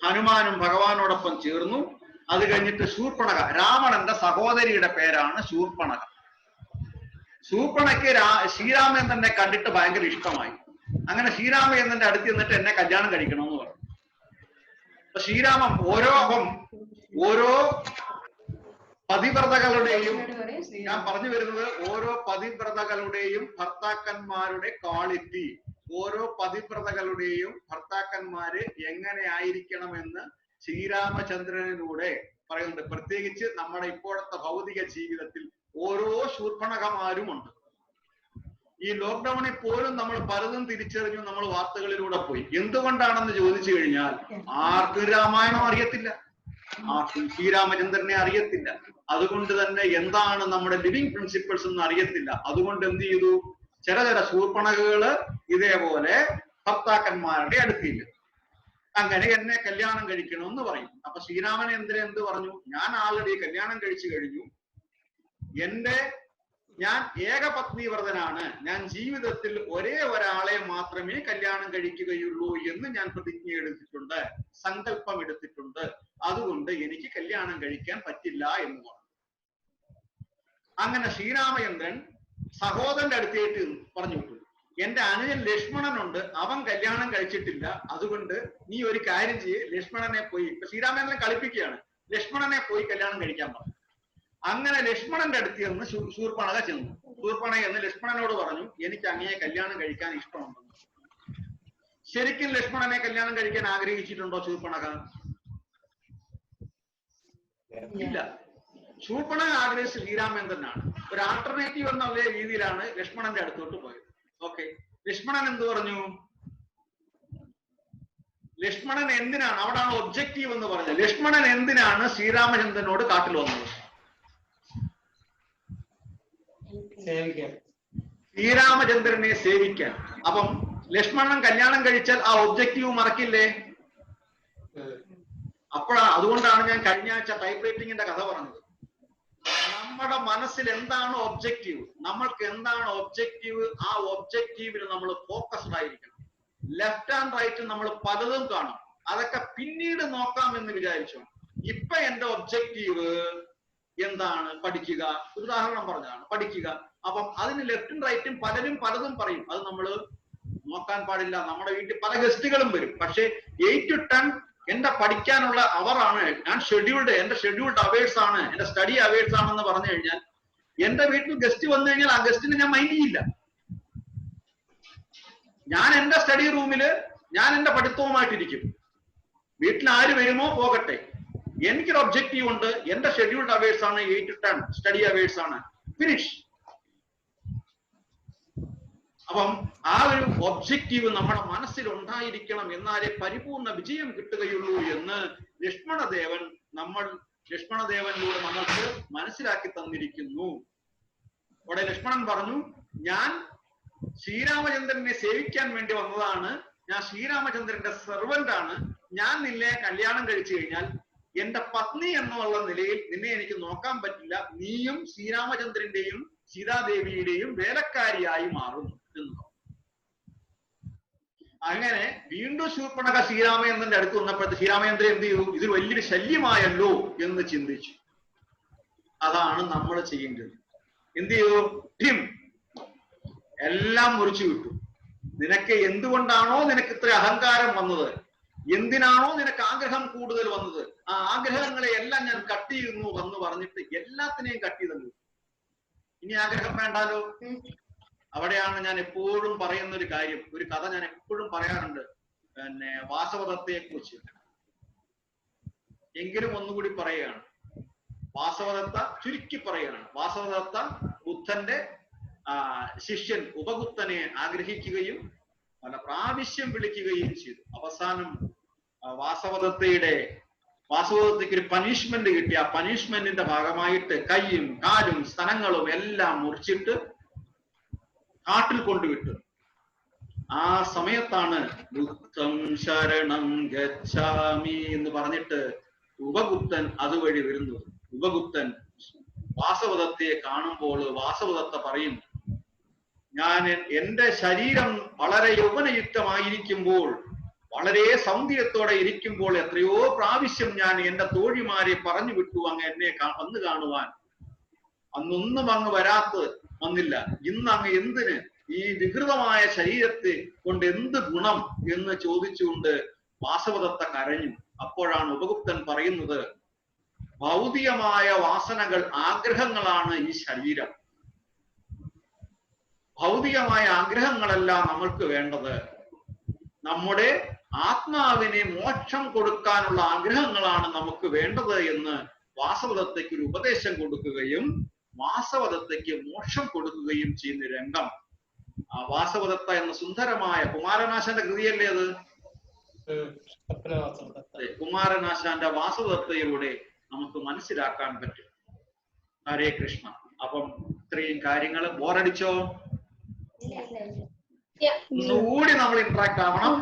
ഹനുമാനും ഭഗവാനോടൊപ്പം ചേർന്നു. അത് കഴിഞ്ഞിട്ട് ശൂർപ്പണഖ, രാവണന്റെ സഹോദരിയുടെ പേരാണ് ശൂർപ്പണഖ. ശൂർപ്പണയ്ക്ക് ശ്രീരാമചന്ദ്രനെ കണ്ടിട്ട് ഭയങ്കര ഇഷ്ടമായി. അങ്ങനെ ശ്രീരാമചന്ദ്രന്റെ അടുത്ത് നിന്നിട്ട് എന്നെ കല്യാണം കഴിക്കണമെന്ന് പറഞ്ഞു. അപ്പൊ ശ്രീരാമൻ ഓരോ പതിവ്രതകളുടെയും, ഞാൻ പറഞ്ഞു വരുന്നത് ഓരോ പതിവ്രതകളുടെയും ഭർത്താക്കന്മാരുടെ ക്വാളിറ്റി, ഓരോ പതിവ്രതകളുടെയും ഭർത്താക്കന്മാര് എങ്ങനെ ആയിരിക്കണമെന്ന് ശ്രീരാമചന്ദ്രനിലൂടെ പറയുന്നുണ്ട്. പ്രത്യേകിച്ച് നമ്മുടെ ഇപ്പോഴത്തെ ഭൗതിക ജീവിതത്തിൽ ഓരോ ശൂർപ്പണഖമാരുമുണ്ട്. ഈ ലോക്ക്ഡൌണിൽ പോലും നമ്മൾ പലതും തിരിച്ചറിഞ്ഞു നമ്മൾ വാർത്തകളിലൂടെ പോയി. എന്തുകൊണ്ടാണെന്ന് ചോദിച്ചു കഴിഞ്ഞാൽ ആർക്കും രാമായണം അറിയത്തില്ല, ആർക്കും ശ്രീരാമചന്ദ്രനെ അറിയത്തില്ല. അതുകൊണ്ട് തന്നെ എന്താണ് നമ്മുടെ ലിവിങ് പ്രിൻസിപ്പിൾസ് എന്ന് അറിയത്തില്ല. അതുകൊണ്ട് എന്ത് ചെയ്തു, ചില ശൂർപ്പണഖകള് ഇതേപോലെ ഭർത്താക്കന്മാരുടെ അടുത്തില്ല. അങ്ങനെ എന്നെ കല്യാണം കഴിക്കണമെന്ന് പറയും. അപ്പൊ ശ്രീരാമൻ എന്ത് പറഞ്ഞു, ഞാൻ ആൾറെഡി കല്യാണം കഴിച്ചു കഴിഞ്ഞു, ഞാൻ ഏകപത്നി വ്രതനാണ്, ഞാൻ ജീവിതത്തിൽ ഒരേ ഒരാളെ മാത്രമേ കല്യാണം കഴിക്കുകയുള്ളൂ എന്ന് ഞാൻ പ്രതിജ്ഞ എടുത്തിട്ടുണ്ട്, സങ്കല്പം എടുത്തിട്ടുണ്ട്. അതുകൊണ്ട് എനിക്ക് കല്യാണം കഴിക്കാൻ പറ്റില്ല എന്ന് പറഞ്ഞു. അങ്ങനെ ശ്രീരാമചന്ദ്രൻ സഹോദരന്റെ അടുത്തേക്ക് പറഞ്ഞു വിട്ടു, എന്റെ അനുജൻ ലക്ഷ്മണനുണ്ട്, അവൻ കല്യാണം കഴിച്ചിട്ടില്ല, അതുകൊണ്ട് നീ ഒരു കാര്യം ചെയ്യ്, ലക്ഷ്മണനെ പോയി, ശ്രീരാമചന്ദ്രൻ കളിപ്പിക്കുകയാണ്, ലക്ഷ്മണനെ പോയി കല്യാണം കഴിക്കാൻ പറഞ്ഞു. അങ്ങനെ ലക്ഷ്മണന്റെ അടുത്ത് ചെന്ന് ശൂർപ്പണഖ ചെന്നു. ശൂർപ്പണഖ എന്ന് ലക്ഷ്മണനോട് പറഞ്ഞു, എനിക്ക് അങ്ങയെ കല്യാണം കഴിക്കാൻ ഇഷ്ടമുണ്ടെന്ന്. ശരിക്കും ലക്ഷ്മണനെ കല്യാണം കഴിക്കാൻ ആഗ്രഹിച്ചിട്ടുണ്ടോ ശൂർപ്പണഖ? ഇല്ല. ശൂർപ്പണഖ ആഗ്രഹിച്ച ശ്രീരാമചന്ദ്രനാണ്. ഒരു ആൾട്ടർനേറ്റീവ് എന്നുള്ള രീതിയിലാണ് ലക്ഷ്മണന്റെ അടുത്തോട്ട് പോയത്. ഓക്കെ, ലക്ഷ്മണൻ എന്ത് പറഞ്ഞു? ലക്ഷ്മണൻ എന്തിനാണ്, അവിടാണ് ഒബ്ജക്റ്റീവ് എന്ന് പറഞ്ഞത്. ലക്ഷ്മണൻ എന്തിനാണ് ശ്രീരാമചന്ദ്രനോട് കാട്ടിൽ വന്നത്? ശ്രീരാമചന്ദ്രനെ സേവിക്കാൻ. അപ്പം ലക്ഷ്മണൻ കല്യാണം കഴിച്ചാൽ ആ ഒബ്ജക്റ്റീവ് മറക്കില്ലേ? അതുകൊണ്ടാണ് ഞാൻ കഴിഞ്ഞ ആഴ്ച ടൈപ്പ് റൈറ്റിംഗിന്റെ കഥ പറഞ്ഞത്. നമ്മുടെ മനസ്സിൽ എന്താണ് ഒബ്ജക്റ്റീവ്, നമ്മൾക്ക് എന്താണ് ഒബ്ജക്റ്റീവ്, ആ ഒബ്ജക്റ്റീവിൽ നമ്മൾ ഫോക്കസ്ഡ് ആയിരിക്കണം. ലെഫ്റ്റ് ആൻഡ് റൈറ്റ് നമ്മൾ പലതും കാണും, അതൊക്കെ പിന്നീട് നോക്കാം എന്ന് വിചാരിച്ചു. ഇപ്പൊ എന്റെ ഒബ്ജക്റ്റീവ് എന്താണ്? പഠിക്കുക. ഉദാഹരണം പറഞ്ഞതാണ് പഠിക്കുക. അപ്പം അതിന് ലെഫ്റ്റും റൈറ്റും പലരും പലതും പറയും, അത് നമ്മൾ നോക്കാൻ പാടില്ല. നമ്മുടെ വീട്ടിൽ പല ഗസ്റ്റുകളും വരും, പക്ഷെ 8 to 10 എന്റെ പഠിക്കാനുള്ള അവറാണ്, ഞാൻ എന്റെ ഷെഡ്യൂൾഡ് അവേഴ്സ് ആണ്, എന്റെ സ്റ്റഡി അവേഴ്സ് ആണെന്ന് പറഞ്ഞു കഴിഞ്ഞാൽ എന്റെ വീട്ടിൽ ഗസ്റ്റ് വന്നു കഴിഞ്ഞാൽ ആ ഗസ്റ്റിനെ ഞാൻ മൈൻഡ് ചെയ്യില്ല. ഞാൻ എന്റെ സ്റ്റഡി റൂമില് ഞാൻ എന്റെ പഠിത്തവുമായിട്ടിരിക്കും. വീട്ടിൽ ആര് വരുമോ പോകട്ടെ, എനിക്കൊരു ഒബ്ജക്റ്റീവ് ഉണ്ട്, എന്റെ ഷെഡ്യൂൾഡ് അവേഴ്സ് ആണ്, 8 to 10 സ്റ്റഡി അവേഴ്സ് ആണ്, ഫിനിഷ്. അപ്പം ആ ഒരു ഒബ്ജക്റ്റീവ് നമ്മുടെ മനസ്സിൽ ഉണ്ടായിരിക്കണം, എന്നാലേ പരിപൂർണ വിജയം കിട്ടുകയുള്ളൂ എന്ന് ലക്ഷ്മണദേവനിലൂടെ നമ്മൾക്ക് മനസ്സിലാക്കി തന്നിരിക്കുന്നു. അവിടെ ലക്ഷ്മണൻ പറഞ്ഞു, ഞാൻ ശ്രീരാമചന്ദ്രനെ സേവിക്കാൻ വേണ്ടി വന്നതാണ്, ഞാൻ ശ്രീരാമചന്ദ്രന്റെ സെർവന്റ് ആണ്, ഞാൻ നിന്നെ കല്യാണം കഴിച്ചു കഴിഞ്ഞാൽ എന്റെ പത്നി എന്നുള്ള നിലയിൽ നിന്നെ എനിക്ക് നോക്കാൻ പറ്റില്ല, നീയും ശ്രീരാമചന്ദ്രന്റെയും സീതാദേവിയുടെയും വേലക്കാരിയായി മാറും എന്ന്. അങ്ങനെ വീണ്ടും ശൂർപ്പണഖ ശ്രീരാമചന്ദ്രന്റെ അടുത്ത് വന്നപ്പോഴത്തെ ശ്രീരാമചന്ദ്രൻ എന്ത് ചെയ്തു? ഇത് വലിയൊരു ശല്യമായല്ലോ എന്ന് ചിന്തിച്ചു. അതാണ് നമ്മൾ ചെയ്യേണ്ടത്. എന്ത് ചെയ്തു? എല്ലാം മുറിച്ചു വിട്ടു. നിനക്ക് എന്തുകൊണ്ടാണോ നിനക്ക് ഇത്ര അഹങ്കാരം വന്നത്, എന്തിനാണോ നിനക്ക് ആഗ്രഹം കൂടുതൽ വന്നത്, ആ ആഗ്രഹങ്ങളെ എല്ലാം ഞാൻ കട്ട് ചെയ്യുന്നു എന്ന് പറഞ്ഞിട്ട് എല്ലാത്തിനെയും കട്ട് ചെയ്തു. ഇനി ആഗ്രഹം വേണ്ടാലോ. അവിടെയാണ് ഞാൻ എപ്പോഴും പറയുന്ന ഒരു കാര്യം, ഒരു കഥ ഞാൻ എപ്പോഴും പറയാറുണ്ട്, പിന്നെ വാസവദത്തയെ കുറിച്ച്. എങ്കിലും ഒന്നുകൂടി പറയുകയാണ്. വാസവദത്ത ചുരുക്കി പറയുകയാണ്. വാസവദത്ത ബുദ്ധന്റെ ശിഷ്യൻ ഉപഗുപ്തനെ ആഗ്രഹിക്കുകയും പല പ്രാവശ്യം വിളിക്കുകയും ചെയ്തു. അവസാനം വാസവദത്തയ്ക്ക് ഒരു പനിഷ്മെന്റ് കിട്ടി. ആ പനിഷ്മെന്റിന്റെ ഭാഗമായിട്ട് കൈയും കാലും സ്തനങ്ങളും എല്ലാം മുറിച്ചിട്ട് കാട്ടിൽ കൊണ്ടുവിട്ടു. ആ സമയത്താണ് ബുദ്ധം ശരണം ഗച്ഛാമി എന്ന് പറഞ്ഞിട്ട് ഉപഗുപ്തൻ അതുവഴി വരുന്നത്. ഉപഗുപ്തൻ വാസവദത്തയെ കാണുമ്പോൾ വാസവദത്ത പറയും, ഞാൻ എന്റെ ശരീരം വളരെ യൗവനയുക്തമായിരിക്കുമ്പോൾ, വളരെ സൗന്ദര്യത്തോടെ ഇരിക്കുമ്പോൾ എത്രയോ പ്രാവശ്യം ഞാൻ എന്റെ തോഴിമാരെ പറഞ്ഞു വിട്ടു അങ്ങ് എന്നെ വന്ന് കാണുവാൻ. അന്നൊന്നും അങ്ങ് വന്നില്ല. ഇന്ന് അങ്ങ് എന്തിന് ഈ വികൃതമായ ശരീരത്തെ കൊണ്ട് എന്ത് ഗുണം എന്ന് ചോദിച്ചുകൊണ്ട് വാസവദത്ത കരഞ്ഞു. അപ്പോഴാണ് ഉപഗുപ്തൻ പറയുന്നത്, ഭൗതികമായ വാസനകൾ, ആഗ്രഹങ്ങളാണ് ഈ ശരീരം. ഭൗതികമായ ആഗ്രഹങ്ങളല്ല നമ്മൾക്ക് വേണ്ടത്. നമ്മുടെ ആത്മാവിനെ മോക്ഷം കൊടുക്കാനുള്ള ആഗ്രഹങ്ങളാണ് നമുക്ക് വേണ്ടത് എന്ന് വാസവദത്തയ്ക്ക് ഒരു ഉപദേശം കൊടുക്കുകയും വാസവദത്തയ്ക്ക് മോക്ഷം കൊടുക്കുകയും ചെയ്യുന്ന രംഗം ആ വാസവദത്ത എന്ന സുന്ദരമായ കുമാരനാശാന്റെ കൃതിയല്ലേ അത്? കുമാരനാശാന്റെ വാസവദത്തയിലൂടെ നമുക്ക് മനസ്സിലാക്കാൻ പറ്റും. ഹരേ കൃഷ്ണ. അപ്പം ഇത്രയും കാര്യങ്ങൾ ബോറടിച്ചോ? ഒന്നുകൂടി നമ്മൾ ഇന്ററാക്ട് ആവണം.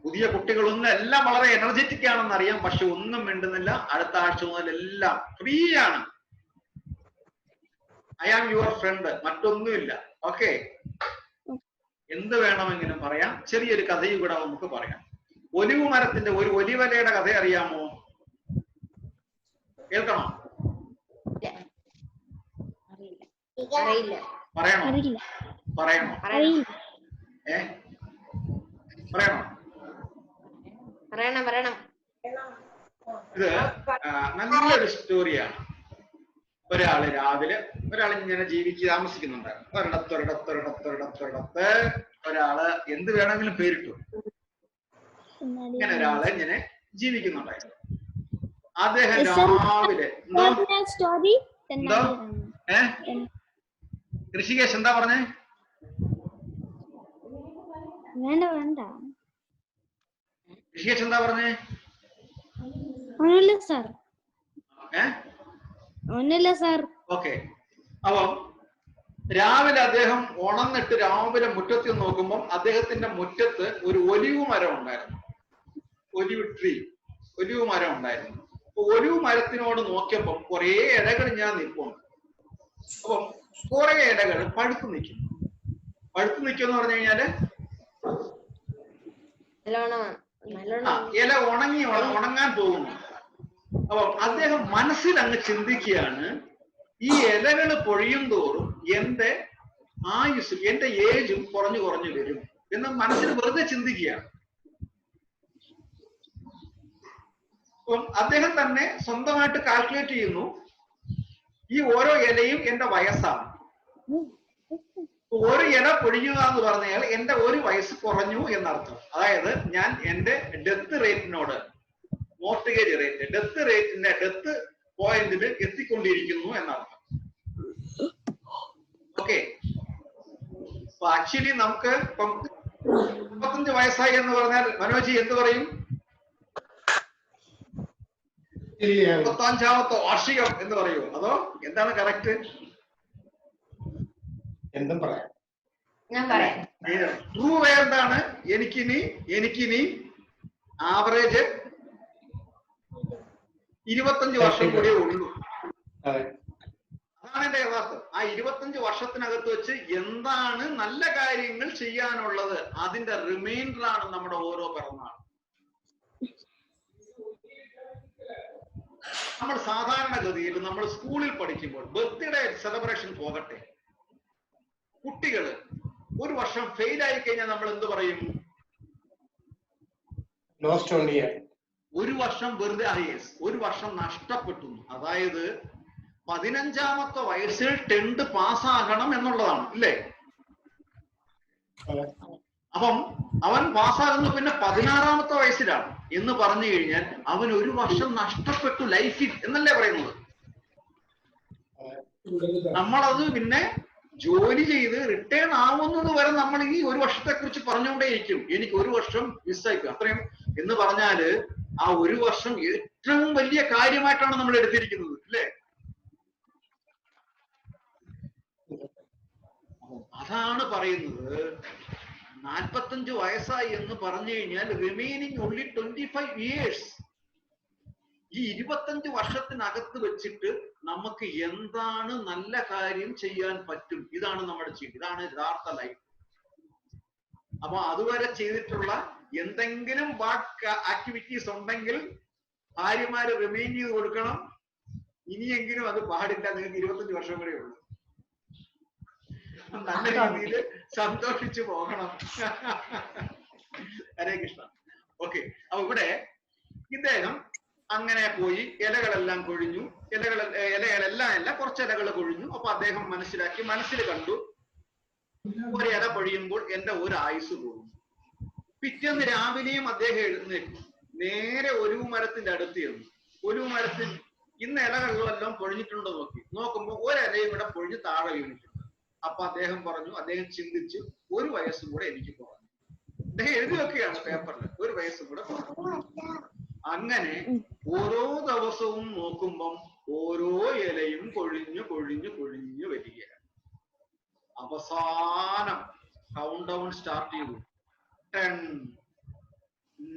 പുതിയ കുട്ടികളൊന്നും എല്ലാം വളരെ എനർജറ്റിക് ആണെന്ന് അറിയാം, പക്ഷെ ഒന്നും മിണ്ടുന്നില്ല. അടുത്ത ആഴ്ച മുതൽ എല്ലാം ഫ്രീ ആണ്. ഐ ആം യുവർ ഫ്രണ്ട്, മറ്റൊന്നുമില്ല. ഓക്കെ, എന്ത് വേണമെങ്കിലും പറയാം. ചെറിയൊരു കഥയും കൂടെ നമുക്ക് പറയാം. ഒലിവ് മരത്തിന്റെ ഒരു ഒലിവലയുടെ കഥ അറിയാമോ? കേൾക്കണോ? പറയണോ? പറയണോ? പറയണം. ഇത് നല്ലൊരു സ്റ്റോറിയാണ്. ഒരാള് രാവിലെ ഇങ്ങനെ താമസിക്കുന്നുണ്ടായിരുന്നു. ഒരിടത്ത് ഒരാള് എന്ത് വേണമെങ്കിലും പേരിട്ടു. ഇങ്ങനെ ഒരാള് ഇങ്ങനെ ജീവിക്കുന്നുണ്ടായിരുന്നു. അദ്ദേഹം രാവിലെ ഋഷികേശ് എന്താ പറഞ്ഞേ? ഋഷികേശ് എന്താ പറഞ്ഞേ? ഓക്കെ. അപ്പം രാവിലെ അദ്ദേഹം ഉണർന്നിട്ട് രാവിലെ മുറ്റത്തിൽ നോക്കുമ്പോൾ അദ്ദേഹത്തിന്റെ മുറ്റത്ത് ഒരു ഒലിവ് മരം ഉണ്ടായിരുന്നു. ഒലിവ് മരം ഉണ്ടായിരുന്നു. ഒലിവ് മരത്തിനോട് നോക്കിയപ്പം കുറെ ഇലകൾ ഞാൻ നിൽപ്പുണ്ട്. അപ്പം കുറെ ഇലകൾ പഴുത്തു നിൽക്കും എന്ന് പറഞ്ഞു കഴിഞ്ഞാല് ഇല ഉണങ്ങാൻ പോകുന്നു. അപ്പം അദ്ദേഹം മനസ്സിൽ അങ്ങ് ചിന്തിക്കുകയാണ്, ഈ ഇലകൾ പൊഴിയും തോറും എന്റെ ആയുസ്സും എന്റെ ഏജും കുറഞ്ഞു വരും എന്ന് മനസ്സിൽ വെറുതെ ചിന്തിക്കുകയാണ്. അപ്പം അദ്ദേഹം തന്നെ സ്വന്തമായിട്ട് കാൽക്കുലേറ്റ് ചെയ്യുന്നു, ഈ ഓരോ ഇലയും എന്റെ വയസ്സാണ്. ഒരു ഇല പൊഴിയുക എന്ന് പറഞ്ഞാൽ എന്റെ ഒരു വയസ്സ് കുറഞ്ഞു എന്നർത്ഥം. അതായത് ഞാൻ എന്റെ ഡെത്ത് റേറ്റിനോട്, മോർട്ടിഗേജ് റേറ്റ്, ഡെത്ത് പോയിന്റിൽ എത്തിക്കൊണ്ടിരിക്കുന്നു എന്നർത്ഥം. ഓക്കെ. അപ്പൊ ആക്ച്വലി നമുക്ക് ഇപ്പം 35 വയസ്സായി എന്ന് പറഞ്ഞാൽ മനോജി എന്ത് പറയും? 35ാമത്തെ വാർഷികം എന്ന് പറയുമോ? അതോ എന്താണ് കറക്റ്റ്? എന്തും പറയാം. ട്രൂ വേ എന്താണ്? എനിക്കിനി ആവറേജ് 25 വർഷം കൂടിയേ ഉള്ളൂ. അതാണ് എന്റെ യഥാർത്ഥം. ആ 25 വർഷത്തിനകത്ത് വെച്ച് എന്താണ് നല്ല കാര്യങ്ങൾ ചെയ്യാനുള്ളത്, അതിന്റെ റിമൈൻഡർ ആണ് നമ്മുടെ ഓരോ പിറന്നാൾ. നമ്മൾ സാധാരണഗതിയിൽ നമ്മൾ സ്കൂളിൽ പഠിക്കുമ്പോൾ ബർത്ത്ഡേ സെലിബ്രേഷൻ പോകട്ടെ, കുട്ടികള് ഒരു വർഷം ഫെയിൽ ആയി കഴിഞ്ഞാൽ നമ്മൾ എന്ത് പറയും? ഒരു വർഷം വെറുതെ, ഒരു വർഷം നഷ്ടപ്പെട്ടു. അതായത് 15ാമത്തെ വയസ്സിൽ 10th പാസ്സാകണം എന്നുള്ളതാണ്, ഇല്ലേ? അപ്പം അവൻ പാസ്സാകുന്നു പിന്നെ 16ാമത്തെ വയസ്സിലാണ് എന്ന് പറഞ്ഞു കഴിഞ്ഞാൽ അവൻ ഒരു വർഷം നഷ്ടപ്പെട്ടു ലൈഫിൽ എന്നല്ലേ പറയുന്നത്? നമ്മളത് പിന്നെ ജോലി ചെയ്ത് റിട്ടേൺ ആവുന്നത് വരെ നമ്മൾ ഈ ഒരു വർഷത്തെ കുറിച്ച് പറഞ്ഞുകൊണ്ടേയിരിക്കും. എനിക്ക് ഒരു വർഷം മിസ്സായിക്കും അത്രയും എന്ന് പറഞ്ഞാല് ആ ഒരു വർഷം ഏറ്റവും വലിയ കാര്യമായിട്ടാണ് നമ്മൾ എടുത്തിരിക്കുന്നത് അല്ലേ? അതാണ് പറയുന്നത് 45 വയസ്സായി എന്ന് പറഞ്ഞു കഴിഞ്ഞാൽ റിമൈനിങ് ഓൺലി 25 ഇയേഴ്സ്. ഈ 25 വർഷത്തിനകത്ത് വെച്ചിട്ട് നമുക്ക് എന്താണ് നല്ല കാര്യം ചെയ്യാൻ പറ്റും, ഇതാണ് നമ്മുടെ ജീവിതം, ഇതാണ് യഥാർത്ഥ ലൈഫ്. അപ്പൊ അതുവരെ ചെയ്തിട്ടുള്ള എന്തെങ്കിലും ബാഡ് ആക്ടിവിറ്റീസ് ഉണ്ടെങ്കിൽ ഭാര്യമാര് റിമൈൻ ചെയ്ത് കൊടുക്കണം. ഇനിയെങ്കിലും അത് പാടില്ല, നിങ്ങൾക്ക് 25 വർഷം കൂടെ ഉള്ളൂ. നല്ല രീതിയിൽ സന്തോഷിച്ചു പോകണം. ഹരേ കൃഷ്ണ. ഓക്കെ, അപ്പൊ ഇവിടെ ഇദ്ദേഹം അങ്ങനെ പോയി, ഇലകളെല്ലാം കൊഴിഞ്ഞു, ഇലകളെല്ലാം അല്ല, കുറച്ച് ഇലകൾ കൊഴിഞ്ഞു. അപ്പൊ അദ്ദേഹം മനസ്സിൽ കണ്ടു, ഒരു ഇല പൊഴിയുമ്പോൾ എന്റെ ഒരു ആയുസ് പോകും. പിറ്റേന്ന് രാവിലെയും അദ്ദേഹം എഴുന്നേക്കും, നേരെ ഒലിവ് മരത്തിന്റെ അടുത്ത് ചെന്നു. ഒലിവ് മരത്തിൽ ഇന്ന് ഇലകളിലെല്ലാം പൊഴിഞ്ഞിട്ടുണ്ടോ നോക്കുമ്പോൾ ഒരിലയും കൂടെ പൊഴിഞ്ഞ് താഴെ വീണിട്ടുണ്ട്. അപ്പൊ അദ്ദേഹം പറഞ്ഞു, അദ്ദേഹം ചിന്തിച്ചു, ഒരു വയസ്സും കൂടെ എനിക്ക് കുറഞ്ഞു. അദ്ദേഹം എഴുതി വെക്കുകയാണ് പേപ്പറിൽ, ഒരു വയസ്സും കൂടെ കുറഞ്ഞു. അങ്ങനെ ഓരോ ദിവസവും നോക്കുമ്പം ഓരോ ഇലയും കൊഴിഞ്ഞു കൊഴിഞ്ഞു കൊഴിഞ്ഞു വരികയാണ്. അവസാനം കൗണ്ട് ഡൗൺ സ്റ്റാർട്ട് ചെയ്തു. 10,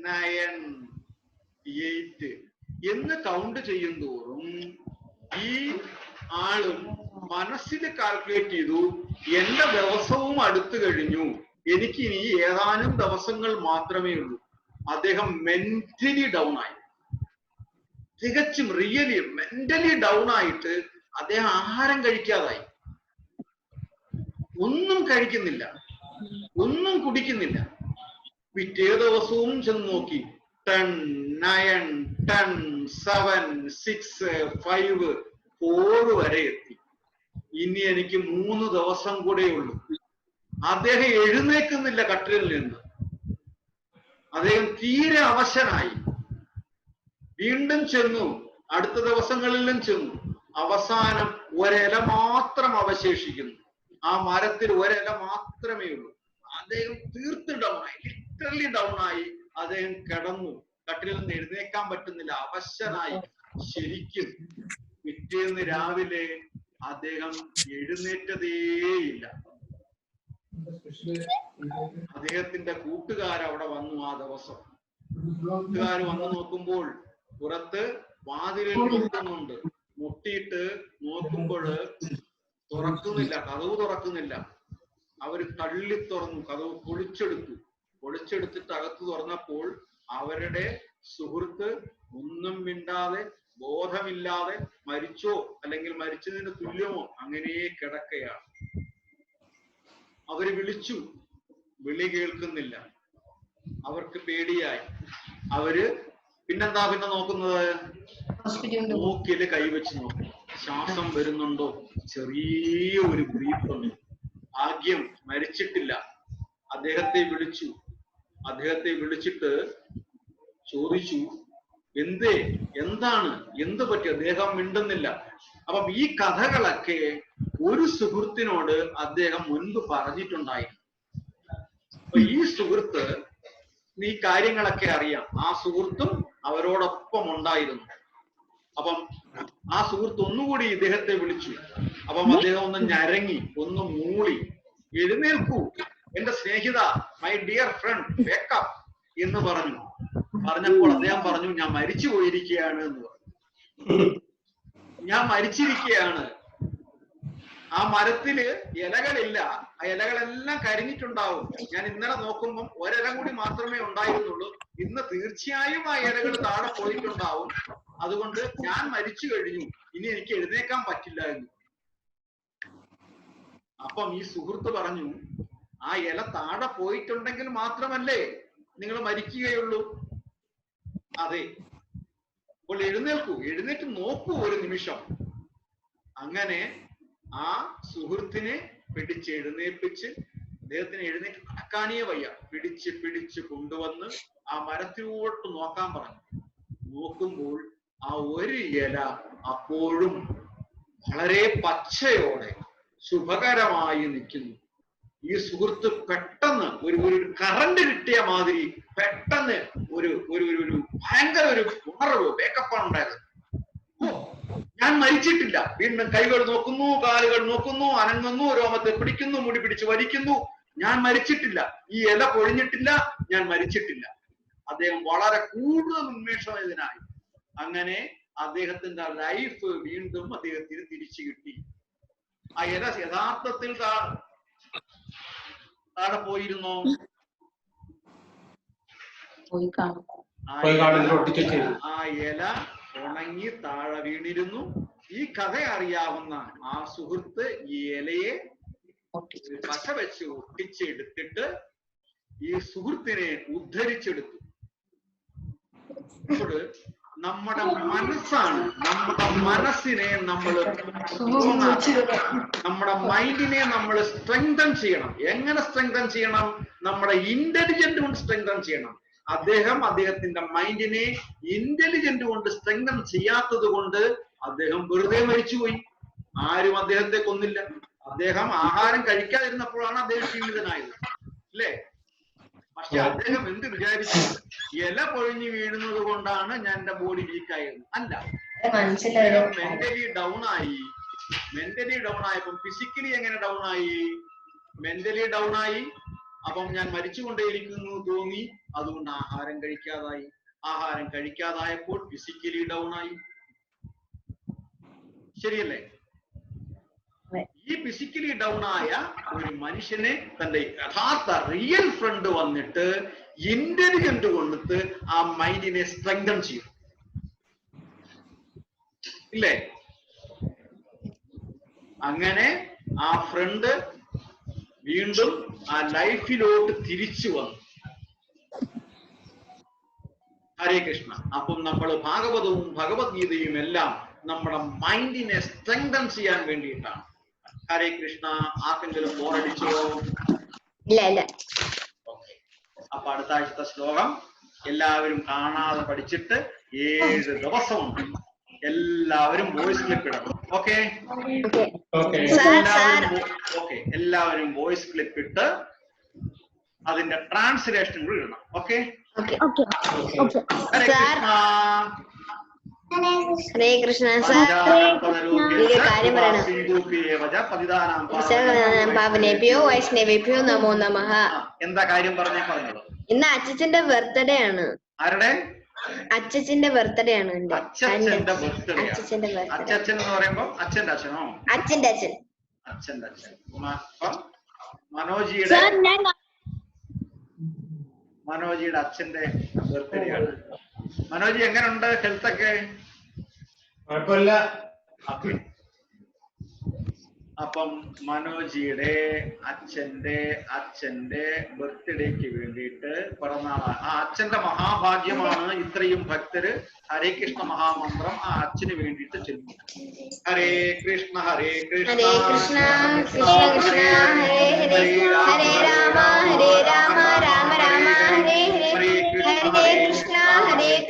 9, 8 എന്ന് കൗണ്ട് ചെയ്യുന്തോറും ഈ ആളും മനസ്സിൽ കാൽക്കുലേറ്റ് ചെയ്തു, എന്റെ ദിവസവും അടുത്തു കഴിഞ്ഞു, എനിക്ക് ഇനി ഏതാനും ദിവസങ്ങൾ മാത്രമേ ഉള്ളൂ. അദ്ദേഹം മെന്റലി ഡൗൺ ആയി, തികച്ചും റിയലി മെന്റലി ഡൗൺ ആയിട്ട് അദ്ദേഹം ആഹാരം കഴിക്കാതായി. ഒന്നും കഴിക്കുന്നില്ല, ഒന്നും കുടിക്കുന്നില്ല. പിറ്റേ ദിവസവും ചെന്ന് നോക്കി, 10, 9, 10, 7, 6, 5, 4 വരെ എത്തി. ഇനി എനിക്ക് 3 ദിവസം കൂടെ ഉള്ളൂ. അദ്ദേഹം എഴുന്നേക്കുന്നില്ല കട്ടിലിൽ നിന്ന്. അദ്ദേഹം തീരെ അവശനായി. വീണ്ടും ചെന്നു, അടുത്ത ദിവസങ്ങളിലും ചെന്നു. അവസാനം ഒരില മാത്രം അവശേഷിക്കുന്നു. ആ മരത്തിൽ ഒരില മാത്രമേ ഉള്ളൂ. അദ്ദേഹം തീർത്ത് ഡൗൺ ആയി, ലിറ്ററലി ഡൗൺ ആയി. അദ്ദേഹം കിടന്നു, കട്ടിലിൽ നിന്ന് എഴുന്നേക്കാൻ പറ്റുന്നില്ല, അവശനായി ശരിക്കും. പിറ്റേന്ന് രാവിലെ അദ്ദേഹം എഴുന്നേറ്റതേയില്ല. അദ്ദേഹത്തിന്റെ കൂട്ടുകാർ അവിടെ വന്നു. ആ ദിവസം കൂട്ടുകാർ വന്നു നോക്കുമ്പോൾ പുറത്ത് വാതിലിൽ മുട്ടുന്നുണ്ട്. മുട്ടിയിട്ട് നോക്കുമ്പോൾ തുറക്കുന്നില്ല, കതവ് തുറക്കുന്നില്ല. അവര് തള്ളി തുറന്നു, കതവ് പൊളിച്ചെടുത്തിട്ട് അകത്ത് തുറന്നപ്പോൾ അവരുടെ സുഹൃത്ത് ഒന്നും മിണ്ടാതെ, ബോധമില്ലാതെ, മരിച്ചോ അല്ലെങ്കിൽ മരിച്ചതിന് തുല്യമോ അങ്ങനെ കിടക്കയാണ്. അവര് വിളിച്ചു, വിളി കേൾക്കുന്നില്ല. അവർക്ക് പേടിയായി. അവര് പിന്നെന്താ നോക്കുന്നത്, മൂക്കില് കൈവച്ച് നോക്കും, ശ്വാസം വരുന്നുണ്ടോ, ചെറിയ ഒരു ബ്രീത്ത് ഉണ്ട്. ഭാഗ്യം മരിച്ചിട്ടില്ല. അദ്ദേഹത്തെ വിളിച്ചിട്ട് ചോദിച്ചു, എന്ത് പറ്റി? അദ്ദേഹം മിണ്ടുന്നില്ല. അപ്പം ഈ കഥകളൊക്കെ ഒരു സുഹൃത്തിനോട് അദ്ദേഹം മുൻപ് പറഞ്ഞിട്ടുണ്ടായിരുന്നു. അപ്പൊ ഈ സുഹൃത്ത് ഈ കാര്യങ്ങളൊക്കെ അറിയാം. ആ സുഹൃത്തും അവരോടൊപ്പം ഉണ്ടായിരുന്നു. അപ്പം ആ സുഹൃത്ത് ഒന്നുകൂടി ഇദ്ദേഹത്തെ വിളിച്ചു. അപ്പം അദ്ദേഹം ഒന്ന് ഞരങ്ങി, ഒന്ന് മൂളി, എഴുന്നേൽക്കൂ എന്റെ സ്നേഹിത, മൈ ഡിയർ ഫ്രണ്ട്, വേക്കപ്പ് എന്ന് പറഞ്ഞപ്പോൾ അദ്ദേഹം പറഞ്ഞു, ഞാൻ മരിച്ചു പോയിരിക്കുകയാണ് എന്ന് പറഞ്ഞു. ഞാൻ മരിച്ചിരിക്കുകയാണ്. ആ മരത്തില് ഇലകളില്ല, ആ ഇലകളെല്ലാം കരിഞ്ഞിട്ടുണ്ടാവും. ഞാൻ ഇന്നലെ നോക്കുമ്പം ഒരില കൂടി മാത്രമേ ഉണ്ടായിരുന്നുള്ളൂ. ഇന്ന് തീർച്ചയായും ആ ഇലകൾ താഴെ പോയിട്ടുണ്ടാവും. അതുകൊണ്ട് ഞാൻ മരിച്ചു കഴിഞ്ഞു, ഇനി എനിക്ക് എഴുന്നേക്കാൻ പറ്റില്ല എന്ന്. അപ്പം ഈ സുഹൃത്ത് പറഞ്ഞു, ആ ഇല താഴെ പോയിട്ടുണ്ടെങ്കിൽ മാത്രമല്ലേ നിങ്ങൾ മരിക്കുകയുള്ളൂ? അതെ. അപ്പോൾ എഴുന്നേറ്റ് നോക്കൂ ഒരു നിമിഷം. അങ്ങനെ ആ സുഹൃത്തിനെ എഴുന്നേൽപ്പിച്ച്, അദ്ദേഹത്തിന് എഴുന്നേറ്റ് നടക്കാനേ വയ്യ, പിടിച്ച് കൊണ്ടുവന്ന് ആ മരത്തിലോട്ട് നോക്കാൻ പറഞ്ഞു. നോക്കുമ്പോൾ ആ ഒരു ഇല അപ്പോഴും വളരെ പച്ചയോടെ ശുഭകരമായി നിൽക്കുന്നു. ഈ സുഹൃത്ത് പെട്ടെന്ന് ഒരു കറണ്ട് കിട്ടിയ മാതിരി പെട്ടെന്ന് ഒരു ഭയങ്കര ഒരു ഉണർവ് വേക്കപ്പാണ് ഉണ്ടായത്. ഞാൻ മരിച്ചിട്ടില്ല. വീണ്ടും കൈകൾ നോക്കുന്നു, കാലുകൾ നോക്കുന്നു, അനങ്ങുന്നു, രോമത്തെ പിടിക്കുന്നു, മുടി പിടിച്ച് വലിക്കുന്നു. ഞാൻ മരിച്ചിട്ടില്ല, ഈ ഇല പൊഴിഞ്ഞിട്ടില്ല, ഞാൻ മരിച്ചിട്ടില്ല. അദ്ദേഹം വളരെ കൂടുതൽ ഉന്മേഷവാനായി. അങ്ങനെ അദ്ദേഹത്തിന്റെ ലൈഫ് വീണ്ടും അദ്ദേഹത്തിന് തിരിച്ചു കിട്ടി. ആ ഇല യഥാർത്ഥത്തിൽ താഴെ പോയിരുന്നോ? ആ ഇല ഉണങ്ങി താഴെ വീണിരുന്നു. ഈ കഥ അറിയാവുന്ന ആ സുഹൃത്ത് ഈ ഇലയെ പശ വെച്ച് ഒട്ടിച്ചെടുത്തിട്ട് ഈ സുഹൃത്തിനെ ഉദ്ധരിച്ചെടുത്തു. അപ്പോൾ നമ്മുടെ മനസ്സാണ്, നമ്മുടെ മനസ്സിനെ നമ്മുടെ മൈൻഡിനെ നമ്മൾ സ്ട്രെങ്തൻ ചെയ്യണം. എങ്ങനെ സ്ട്രെങ്തൻ ചെയ്യണം? നമ്മുടെ ഇന്റലിജന്റ് കൊണ്ട് സ്ട്രെങ്തൻ ചെയ്യണം. അദ്ദേഹത്തിന്റെ മൈൻഡിനെ ഇന്റലിജന്റ് കൊണ്ട് സ്ട്രെങ്തൻ ചെയ്യാത്തത് കൊണ്ട് അദ്ദേഹം വെറുതെ മരിച്ചുപോയി. ആരും അദ്ദേഹത്തെ കൊന്നില്ല. അദ്ദേഹം ആഹാരം കഴിക്കാതിരുന്നപ്പോഴാണ് അദ്ദേഹം ക്ഷീണിതനായത്, അല്ലേ? പക്ഷെ അദ്ദേഹം എന്ത് വിചാരിച്ചു? ഇല പൊഴിഞ്ഞു വീഴുന്നത് കൊണ്ടാണ് ഞാൻ എന്റെ ബോഡി വീക്കായത്. അല്ല, മെന്റലി ഡൗൺ ആയി. മെന്റലി ഡൗൺ ആയപ്പം ഫിസിക്കലി എങ്ങനെ ഡൗൺ ആയി? മെന്റലി ഡൗൺ ആയി. അപ്പം ഞാൻ മരിച്ചുകൊണ്ടേയിരിക്കുന്നു തോന്നി, അതുകൊണ്ട് ആഹാരം കഴിക്കാതായി. ആഹാരം കഴിക്കാതായപ്പോൾ ഫിസിക്കലി ഡൗൺ ആയി. ശരിയല്ലേ? ഈ ഫിസിക്കലി ഡൗൺ ആയ ഒരു മനുഷ്യനെ തന്റെ യഥാർത്ഥ റിയൽ ഫ്രണ്ട് വന്നിട്ട് ഇന്റലിജന്റ് കൊണ്ടിട്ട് ആ മൈൻഡിനെ സ്ട്രെങ്തൻ ചെയ്യും, ഇല്ലേ? അങ്ങനെ ആ ഫ്രണ്ട് വീണ്ടും ആ ലൈഫിലോട്ട് തിരിച്ചു വന്നു. ഹരേ കൃഷ്ണ. അപ്പം നമ്മൾ ഭാഗവതവും ഭഗവത്ഗീതയും എല്ലാം നമ്മുടെ മൈൻഡിനെ സ്ട്രെങ്തൻ ചെയ്യാൻ വേണ്ടിയിട്ടാണ്. ഹരേ കൃഷ്ണ. ആർക്കെങ്കിലും ബോറടിച്ചോ? ഇല്ല. അപ്പൊ അടുത്ത ആഴ്ചത്തെ ശ്ലോകം എല്ലാവരും കാണാതെ പഠിച്ചിട്ട് 7 ദിവസമുണ്ട്. എല്ലാവരും വോയിസ് ക്ലിപ്പ് ഇടണം. ഓക്കെ? എല്ലാവരും വോയിസ് ക്ലിപ്പ് ഇട്ട് അതിന്റെ ട്രാൻസ്ലേഷൻ കൂടി ഇടണം. ഓക്കെ? ഹരേ കൃഷ്ണ. ഹരേ കൃഷ്ണ. സാർ ഒരു കാര്യം പറയണം. പാവനേഭ്യോ വൈഷ്ണവേഭ്യോ നമോ നമഃ. എന്താ കാര്യം പറഞ്ഞത്? ഇന്ന് അച്ഛന്റെ ബർത്ത്ഡേ ആണ്. ആരുടെ? അച്ഛന്റെ ബർത്ത്ഡേ ആണ്. അച്ഛന്റെ ബർത്ത്ഡേ. അച്ഛൻ എന്ന് പറയുമ്പോ അച്ഛന്റെ അച്ഛനോ? അച്ഛന്റെ അച്ഛൻ. അച്ഛന്റെ അച്ഛൻ. മനോജിയുടെ അച്ഛന്റെ ബർത്ത്ഡേ ആണ്. മനോജി എങ്ങനെയുണ്ട്? ഹെൽത്ത് ഒക്കെ കുഴപ്പമില്ല. അപ്പം മനോജിയുടെ അച്ഛന്റെ ബർത്ത്ഡേക്ക് വേണ്ടിയിട്ട് പിറന്നാളാണ്. ആ അച്ഛന്റെ മഹാഭാഗ്യമാണ് ഇത്രയും ഭക്തര് ഹരേ കൃഷ്ണ മഹാമന്ത്രം ആ അച്ഛന് വേണ്ടിയിട്ട് ചെല്ലും. ഹരേ കൃഷ്ണ ഹരേ കൃഷ്ണ ഹരേ കൃഷ്ണ കൃഷ്ണ കൃഷ്ണ ഹരേ ഹരേ ഹരേ രാമ ഹരേ രാമ രാമ രാമ ഹരേ ഹരേ ഹരേ കൃഷ്ണ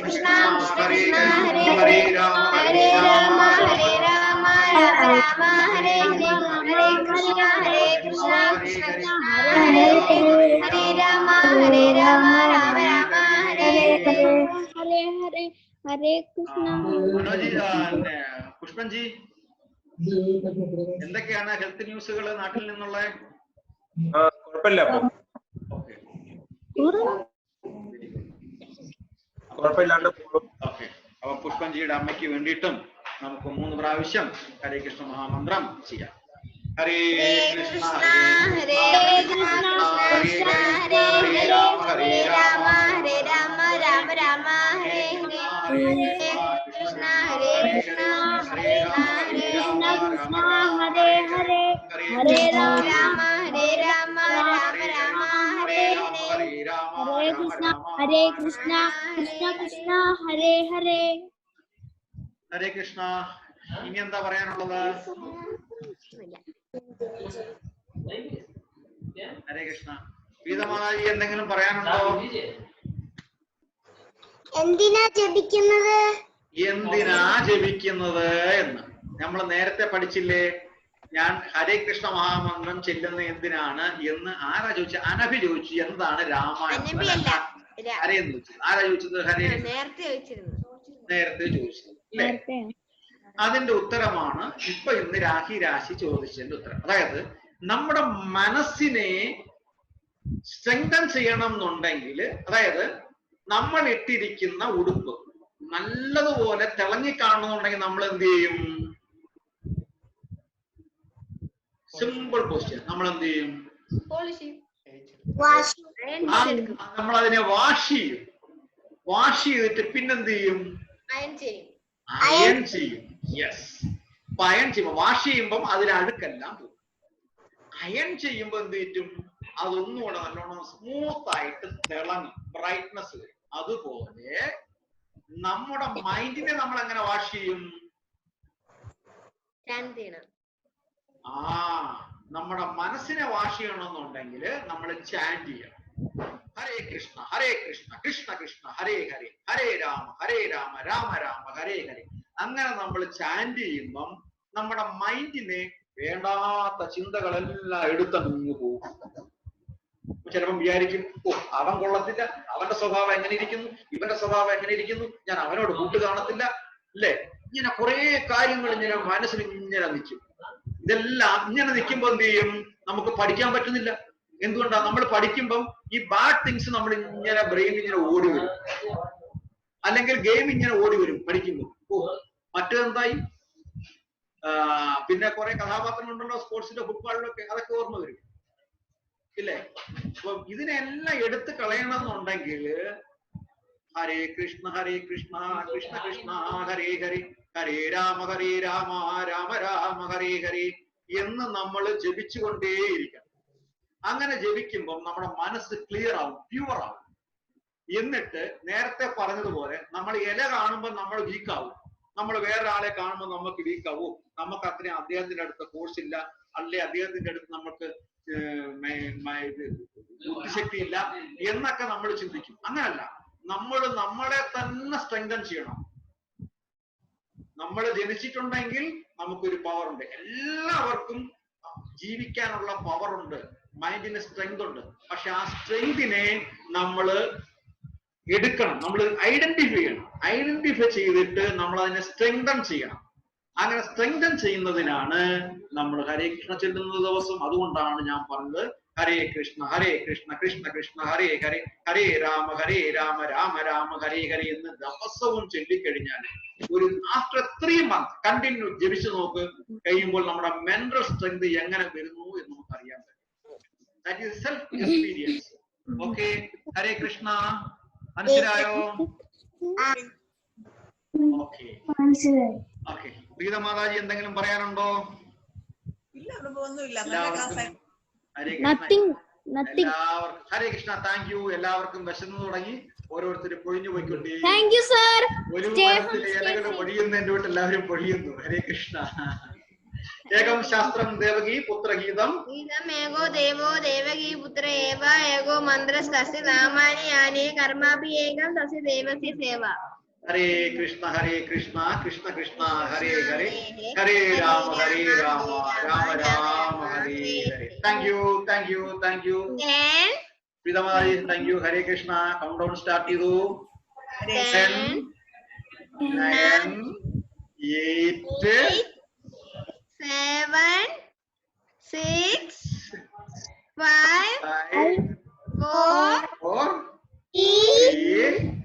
കൃഷ്ണ കൃഷ്ണ ഹരേ ഹരേ ഹരേ രാമ ഹരേ രാമ രാമ രാമ ഹരേ ഹരേ ഹരേ കൃഷ്ണ കൃഷ്ണ കൃഷ്ണ ഹരേ ഹരേ രാമ രാമ രാമ ഹരേ ഹരേ ഹരേ ഹരേ കൃഷ്ണ. പുഷ്പൻജി, എന്തൊക്കെയാണ് ഹെൽത്ത് ന്യൂസുകൾ നാട്ടിൽ നിന്നുള്ള? കുഴപ്പമില്ല. കുഴപ്പമില്ലാണ്ട്. ഓക്കെ. അപ്പൊ പുഷ്പൻജിയുടെ അമ്മയ്ക്ക് വേണ്ടിയിട്ടും നമുക്ക് 3 പ്രാവശ്യം ഹരേ കൃഷ്ണ മഹാമന്ത്രം ചെയ്യാം. ഹരേ കൃഷ്ണ ഹരേ കൃഷ്ണ കൃഷ്ണ ഹരേ ഹരേ രാമ രാമ രാമ ഹരേ ഹരേ ഹരേ കൃഷ്ണ കൃഷ്ണ ഹരേ കൃഷ്ണ ഹരേ ഹരേ ഹരേ രാമ രാമ രാമ ഹരേ ഹരേ ഹരേ കൃഷ്ണ കൃഷ്ണ കൃഷ്ണ ഹരേ ഹരേ. ഹരേ കൃഷ്ണ. ഇനി എന്താ പറയാനുള്ളത്? ഹരേ കൃഷ്ണ. ഗീതമാതാജി എന്തെങ്കിലും പറയാനുണ്ടോ? എന്തിനാ ജപിക്കുന്നത് എന്ന് നമ്മൾ നേരത്തെ പഠിച്ചില്ലേ, ഞാൻ ഹരേ കൃഷ്ണ മഹാമന്ത്രം ചെല്ലുന്ന എന്തിനാണ് എന്ന് ആരാ ചോദിച്ചു? അനഭി ചോദിച്ചു. എന്താണ് രാമായണം? ഹരേന്ന് ചോദിച്ചത്. ആരാ ചോദിച്ചത്? ഹരേ നേരത്തെ ചോദിച്ചത് അല്ലേ? അതിന്റെ ഉത്തരമാണ് ഇപ്പൊ ഇന്ന് രാശി ചോദിച്ചതിന്റെ ഉത്തരം. അതായത് നമ്മുടെ മനസ്സിനെ സ്ട്രെങ്തൻ ചെയ്യണം എന്നുണ്ടെങ്കിൽ, അതായത് നമ്മൾ ഇട്ടിരിക്കുന്ന ഉടുപ്പ് നല്ലതുപോലെ തിളങ്ങിക്കാണുന്നുണ്ടെങ്കിൽ നമ്മൾ എന്ത് ചെയ്യും? Simple question. നമ്മൾ എന്ത് ചെയ്യും? നമ്മൾ അതിനെ വാഷ് ചെയ്യും. വാഷ് ചെയ്തിട്ട് പിന്നെന്ത് ചെയ്യും? അയൺ ചെയ്യും. യെസ്. അപ്പൊ അയൺ ചെയ്യുമ്പോ, വാഷ് ചെയ്യുമ്പം അതിൽ അഴുക്കെല്ലാം പോകും. അയൺ ചെയ്യുമ്പോ എന്ത് ചെയ്യും? അതൊന്നുകൂടെ നല്ലോണം സ്മൂത്ത് ആയിട്ട് തിളങ്ങും, ബ്രൈറ്റ്നസ് വരും. അതുപോലെ നമ്മുടെ മൈൻഡിനെ നമ്മൾ എങ്ങനെ വാഷ് ചെയ്യും? നമ്മുടെ മനസ്സിനെ വാഷ് ചെയ്യണമെന്നുണ്ടെങ്കിൽ നമ്മൾ ചാൻഡ് ചെയ്യണം. ഹരേ കൃഷ്ണ ഹരേ കൃഷ്ണ കൃഷ്ണ കൃഷ്ണ ഹരേ ഹരേ ഹരേ രാമ രാമ രാമ ഹരേ ഹരേ. അങ്ങനെ നമ്മൾ ചാൻഡ് ചെയ്യുമ്പം നമ്മുടെ മൈൻഡിനെ വേണ്ടാത്ത ചിന്തകളെല്ലാം എടുത്തങ്ങ് പോകും. ചിലപ്പം വിചാരിക്കും, ഓ അവൻ കൊള്ളത്തില്ല, അവന്റെ സ്വഭാവം എങ്ങനെ ഇരിക്കുന്നു, ഇവന്റെ സ്വഭാവം എങ്ങനെ ഇരിക്കുന്നു, ഞാൻ അവനോട് കൂട്ട് കാണത്തില്ല അല്ലേ? ഇങ്ങനെ കുറെ കാര്യങ്ങൾ ഇങ്ങനെ മനസ്സിൽ ഇങ്ങനെ നിൽക്കും. ഇതെല്ലാം ഇങ്ങനെ നിൽക്കുമ്പോ എന്ത് ചെയ്യും? നമുക്ക് പഠിക്കാൻ പറ്റുന്നില്ല. എന്തുകൊണ്ടാ? നമ്മൾ പഠിക്കുമ്പം ഈ ബാഡ് തിങ്സ് നമ്മൾ ഇങ്ങനെ ബ്രെയിനിൽ ഇങ്ങനെ ഓടി വരും, അല്ലെങ്കിൽ ഗെയിം ഇങ്ങനെ ഓടി വരും പഠിക്കുമ്പോൾ. ഓ മറ്റേതെന്തായി? പിന്നെ കുറെ കഥാപാത്രങ്ങളുണ്ടല്ലോ സ്പോർട്സിന്റെ, ഫുട്ബോളിലൊക്കെ, അതൊക്കെ ഓർമ്മ വരും ഇല്ലേ? അപ്പൊ ഇതിനെല്ലാം എടുത്ത് കളയണമെന്നുണ്ടെങ്കിൽ ഹരേ കൃഷ്ണ കൃഷ്ണ കൃഷ്ണ ഹരേ ഹരേ ഹരേ രാമ രാമ രാമ ഹരേ ഹരേ എന്ന് നമ്മൾ ജപിച്ചുകൊണ്ടേയിരിക്കണം. അങ്ങനെ ജപിക്കുമ്പോൾ നമ്മുടെ മനസ്സ് ക്ലിയർ ആവും, പ്യുവർ ആവും. എന്നിട്ട് നേരത്തെ പറഞ്ഞതുപോലെ നമ്മൾ ഇല കാണുമ്പോൾ നമ്മൾ വീക്കാവും. നമ്മൾ വേറൊരാളെ കാണുമ്പോൾ നമുക്ക് വീക്കാവും. നമുക്ക് അത്രയും അദ്ദേഹത്തിന്റെ അടുത്ത് കോഴ്സ് ഇല്ല, അല്ലെ അദ്ദേഹത്തിന്റെ അടുത്ത് നമുക്ക് ബുദ്ധിശക്തി ഇല്ല എന്നൊക്കെ നമ്മൾ ചിന്തിക്കും. അങ്ങനല്ല, നമ്മൾ നമ്മളെ തന്നെ സ്ട്രെങ്തൻ ചെയ്യണം. നമ്മൾ ജനിച്ചിട്ടുണ്ടെങ്കിൽ നമുക്കൊരു പവർ ഉണ്ട്. എല്ലാവർക്കും ജീവിക്കാനുള്ള പവർ ഉണ്ട്, മൈൻഡിന് സ്ട്രെങ്ത് ഉണ്ട്. പക്ഷെ ആ സ്ട്രെങ്തിനെ നമ്മൾ എടുക്കണം, നമ്മൾ ഐഡന്റിഫൈ ചെയ്യണം. ഐഡന്റിഫൈ ചെയ്തിട്ട് നമ്മൾ അതിനെ സ്ട്രെങ്തൻ ചെയ്യണം. അങ്ങനെ സ്ട്രെങ്തൻ ചെയ്യുന്നതിനാണ് നമ്മൾ ഹരേ കൃഷ്ണ ചെല്ലുന്ന ദിവസം. അതുകൊണ്ടാണ് ഞാൻ പറഞ്ഞത് ഹരേ കൃഷ്ണ കൃഷ്ണ കൃഷ്ണ ഹരേ ഹരേ ഹരേ രാമ രാമ രാമ ഹരേ ഹരേ എന്ന് ദിവസവും ചൊല്ലിക്കഴിഞ്ഞാൽ ഒരു ആഫ്റ്റർ 3 months കണ്ടിന്യൂ ജപിച്ചു നോക്ക് കഴിയുമ്പോൾ നമ്മുടെ മെന്റൽ സ്ട്രെങ്ത് എങ്ങനെ വരുന്നു എന്ന് നമുക്ക് അറിയാൻ പറ്റും. That is self experience. Okay, Hare Krishna. മനസ്സിലായോ? Okay okay. പ്രീത മാതാജി എന്തെങ്കിലും പറയാനുണ്ടോ? എല്ലാവർക്കും ഹരേ കൃഷ്ണ. Thank U. എല്ലാവർക്കും വിശന്നു തുടങ്ങി, ഓരോരുത്തരും പൊഴിഞ്ഞു പോയിക്കൊണ്ടേ. ഒരു മരത്തിലെ ഇലകൾ പൊഴിയുന്നതിന്റെ തൊട്ട് എല്ലാവരും പൊഴിയുന്നു. ഹരേ കൃഷ്ണ. ഏകം ശാസ്ത്രം ദേവകീ പുത്രഗീതം ഏകോ ദേവോ ദേവകീ പുത്ര ഏവ ഏകോ മന്ത്രസ്തസ്യ നാമാനി യാനി കർമാഭി ഏകം തസ്യ ദേവസ്യ സേവ. ഹരേ കൃഷ്ണ കൃഷ്ണ കൃഷ്ണ ഹരേ ഹരേ ഹരേ രാമ രാമ രാമ ഹരേ ഹരേ. Thank you. പ്രീതമാരി thank you. Hare Krishna. Countdown start ചെയ്തു. 10 9 8 7 6 5 4 3